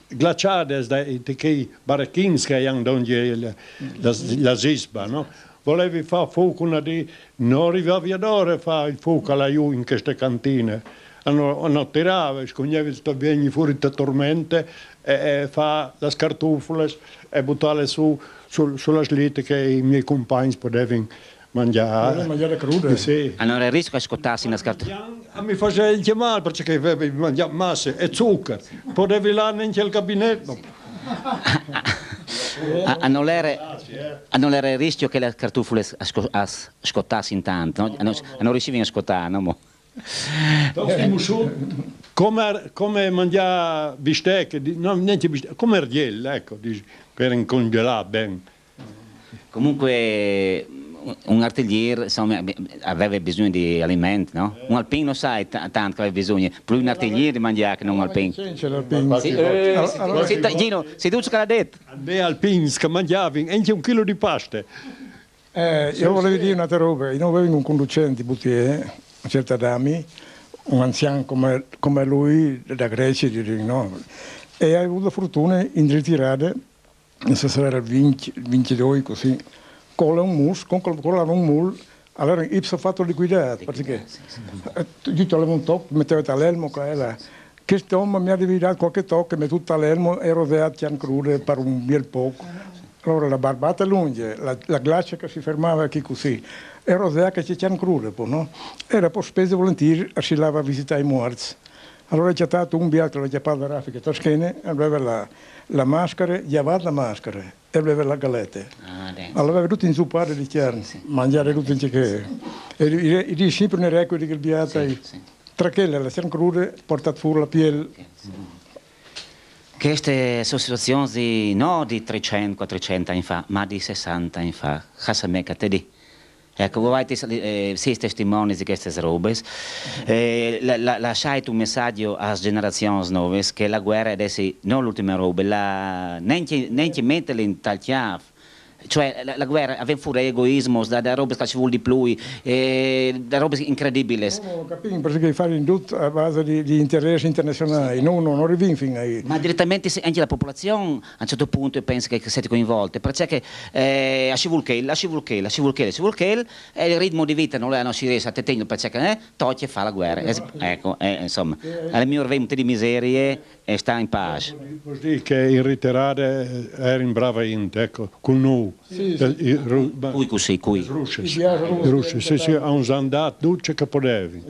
glaciades di quei baracchins che hanno donde la zisba, no? Volevi fare fuoco una di, non arrivavi ad ora a fare il fuoco laggiù in queste cantine. Hanno tirato, scognevi vieni fuori da tormente e fa le cartofole e buttarle sulla slitta che i miei compagni potevano mangiare.
Mangiare crude?
Sì.
allora il rischio è scottarsi una scartoffia.
Mi faceva il chiamare perché avevi mangiato massa e zucchero. Potevi là neanche il gabinetto.
Hanno il rischio che le cartofole scottassero tanto, no? Non riuscivano a scottare, no?
Come mangiare bistecche, no, niente bistecche, come erdiello, ecco, per congelare bene.
Comunque un artigliere insomma, aveva bisogno di alimenti, no? Un alpino sai tanto che aveva bisogno, più un artigliere di mangiare che non un alpino.
C'è l'alpino.
Gino, sei tu che l'ha detto?
Dei alpini che mangiavano anche un chilo di pasta.
Io volevo dire un'altra roba, io avevo un conducente Boutier, un certo Adami, un anziano come lui da Grecia, no? E ha avuto la fortuna in ritirare, se sarà il 22 così, con un mul, allora io ho fatto liquidare, perché io avevo un tocco, mettevo l'elmo, questo uomo mi ha dato qualche tocco, mi tutto l'elmo e rodeato in crude per un bel poco. Allora la barbata lunga, la glacia che si fermava qui così, e rodeata che c'è in crude, no? Era poi spesso e volentieri a andare a visitare i morti. Allora c'è stato un bianco, la chiappata raffica toschene, aveva la maschera, chiavava la maschera e aveva la galette. Allora aveva tutto inzuppare di chiaro, mangiare tutto in che. E i sempre ne record che il biata, tra quelle la c'erano crude, portato fuori la pelle.
Queste sono situazioni non di 300-400 anni fa, ma di 60 anni fa. Cosa me che te di? Ecco, voi siete testimoni di queste robe. Lasciate un messaggio alle generazioni nuove che la guerra è non l'ultima roba, neanche metterla in tal chiave. Cioè la guerra aveva pure egoismo, da robe che ci vuole di più, da robe incredibili.
Non capisco perché fare indotto a base di interessi internazionali, non arrivi fino a lì.
Ma direttamente anche la popolazione a un certo punto pensa che siete coinvolte, perché ci vuole che e il ritmo di vita non si riesce a tenere perché toglie e fa la guerra. Ecco, insomma, alle mie ore di miserie e sta in pace.
Così che in ritirare era in brava gente, ecco, con noi.
Cui così, cui.
I russi, sì, hanno andato tutti che potevi.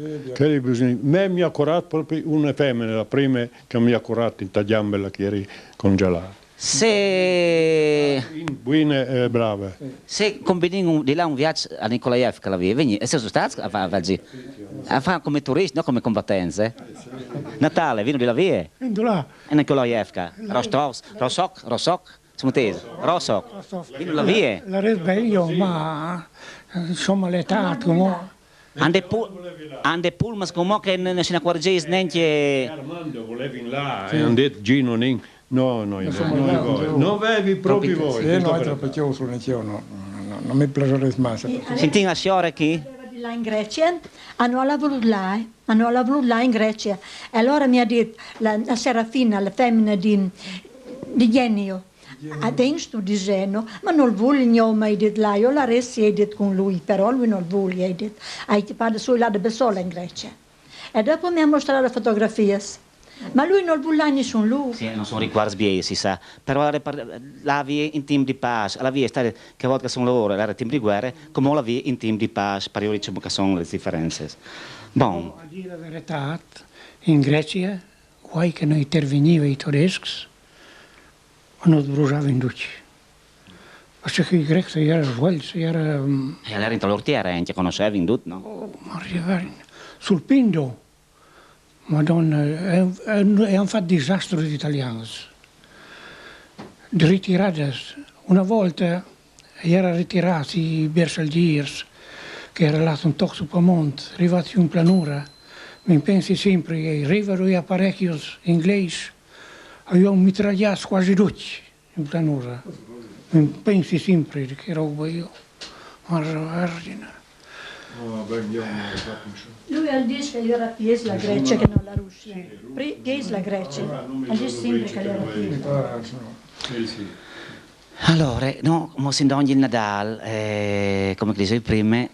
Me mi ha curato proprio una femmina, la prima che mi ha curato in tagliambella che eri congelata.
Se
buone brave.
Se combiniamo di là un viaggio a Nikolaev che la via, e se sono stati a fare come turisti, non come combattenze. Natale, vino di la via.
Vendo là.
E Nikolaevka, Rosok, Smutese, Rosok, vino la via.
La risveglio, ma insomma l'età, come...
Ande pulmas come che non si accorgesse neanche...
Armando volevi là e hanno detto Gino, no, non avevi proprio voi.
Sì, no, è troppo chiuso, non mi piace mai.
Senti una sciora qui?
Là in Grecia, hanno lavorato là in Grecia. E allora mi ha detto la Serafina, la femmina di Genio, adesso dicendo, ma non voglio mai detto là, io la resti e detto con lui, però lui non vuole, ha detto, hai fatto solo là da sola in Grecia. E dopo mi ha mostrato le fotografie. Ma lui non vuole nessuno lui.
Sì, non sono riguardi sbiei, si sa. Però la via in team di pace, la via è stata che a volte sono loro, la team di guerra, come la via in team di pace, per io diciamo che sono le differenze. Bon.
A dire la verità, in Grecia, guai che non intervenivano i tedeschi, non bruciavano in duci. Perché i greci erano svolti, erano...
E allora in l'ortiera, anche conoscevi in tutto, no?
Oh, ma sul Pindo. Madonna, hanno fatto disastro gli italiani. Di ritirate. Una volta era ritirati Bersagliers, che era là un toc su Pamont, arrivati in planura. Mi pensi sempre che arrivano gli apparecchi inglesi, avevano mitragliato quasi tutti in planura. Mi pensi sempre che roba io, ma vergine.
Lui ha detto che era più la Grecia che non la Russia. Che è la Grecia? Ha detto sempre che era più.
Allora, no, come si ogni il Nadal, come dicevo prima,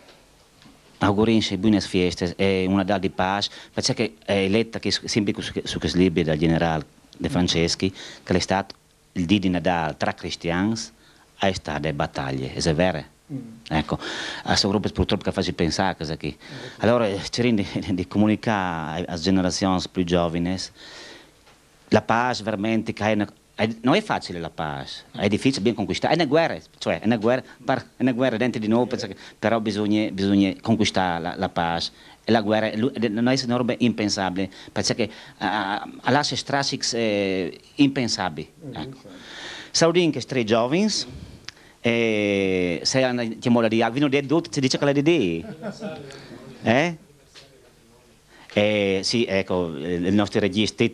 augurinci buone feste e un Nadal di pace, perché è letta che sempre su questo libro del generale De Franceschi, che è stato il dì di Nadal tra cristiani, è stato delle battaglie, è vero? Ecco, a questo gruppo purtroppo che fa pensare cosa qui. Allora, cerchiamo di comunicare alle generazioni più giovani la pace veramente che non è facile la pace, è difficile ben conquistare, è una guerra, cioè è una guerra dentro di noi, però bisogna conquistare la pace. E la guerra non è una roba impensabile, perché lascia strassi impensabili. Ecco. Saudin che tre giovani, se andiamo a dire, vi detto, si dice che l'ha di sì, ecco, il nostro regista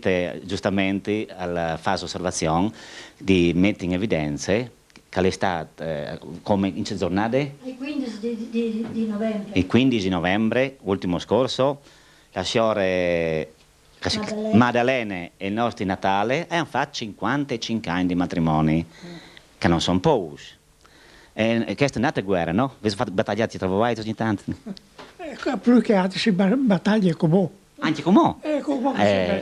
giustamente alla fase osservazione di mettere in evidenza che è stato, come in giornate?
Il 15 di novembre.
Il 15 novembre, ultimo scorso, la signora Maddalena e il nostro Natale hanno fatto 55 anni di matrimoni, che non sono pochi. E questa è un'altra guerra, no? Vi fate battagliati tra voi ogni tanto?
Più che altro si battaglia come.
Anche come?
Come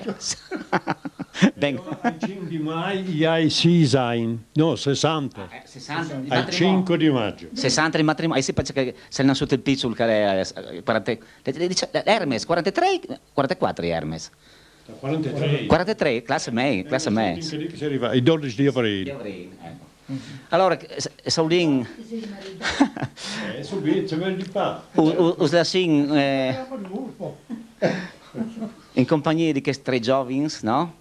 Ben.
Il 5 di maggio hai 6 no, 60.
60 di
Al 5 di maggio.
60 di matrimonio, sì, perché se ne sotto il piccolo che è 40, Hermes, 43, 44 Hermes.
43.
43, classe me.
Il 12 di aprile.
Allora, Saudin,
Subito, di pa.
usasin in compagnia di questi tre giovani, no?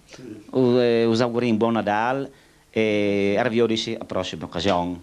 Us auguriamo buon Nadal e a prossima occasione.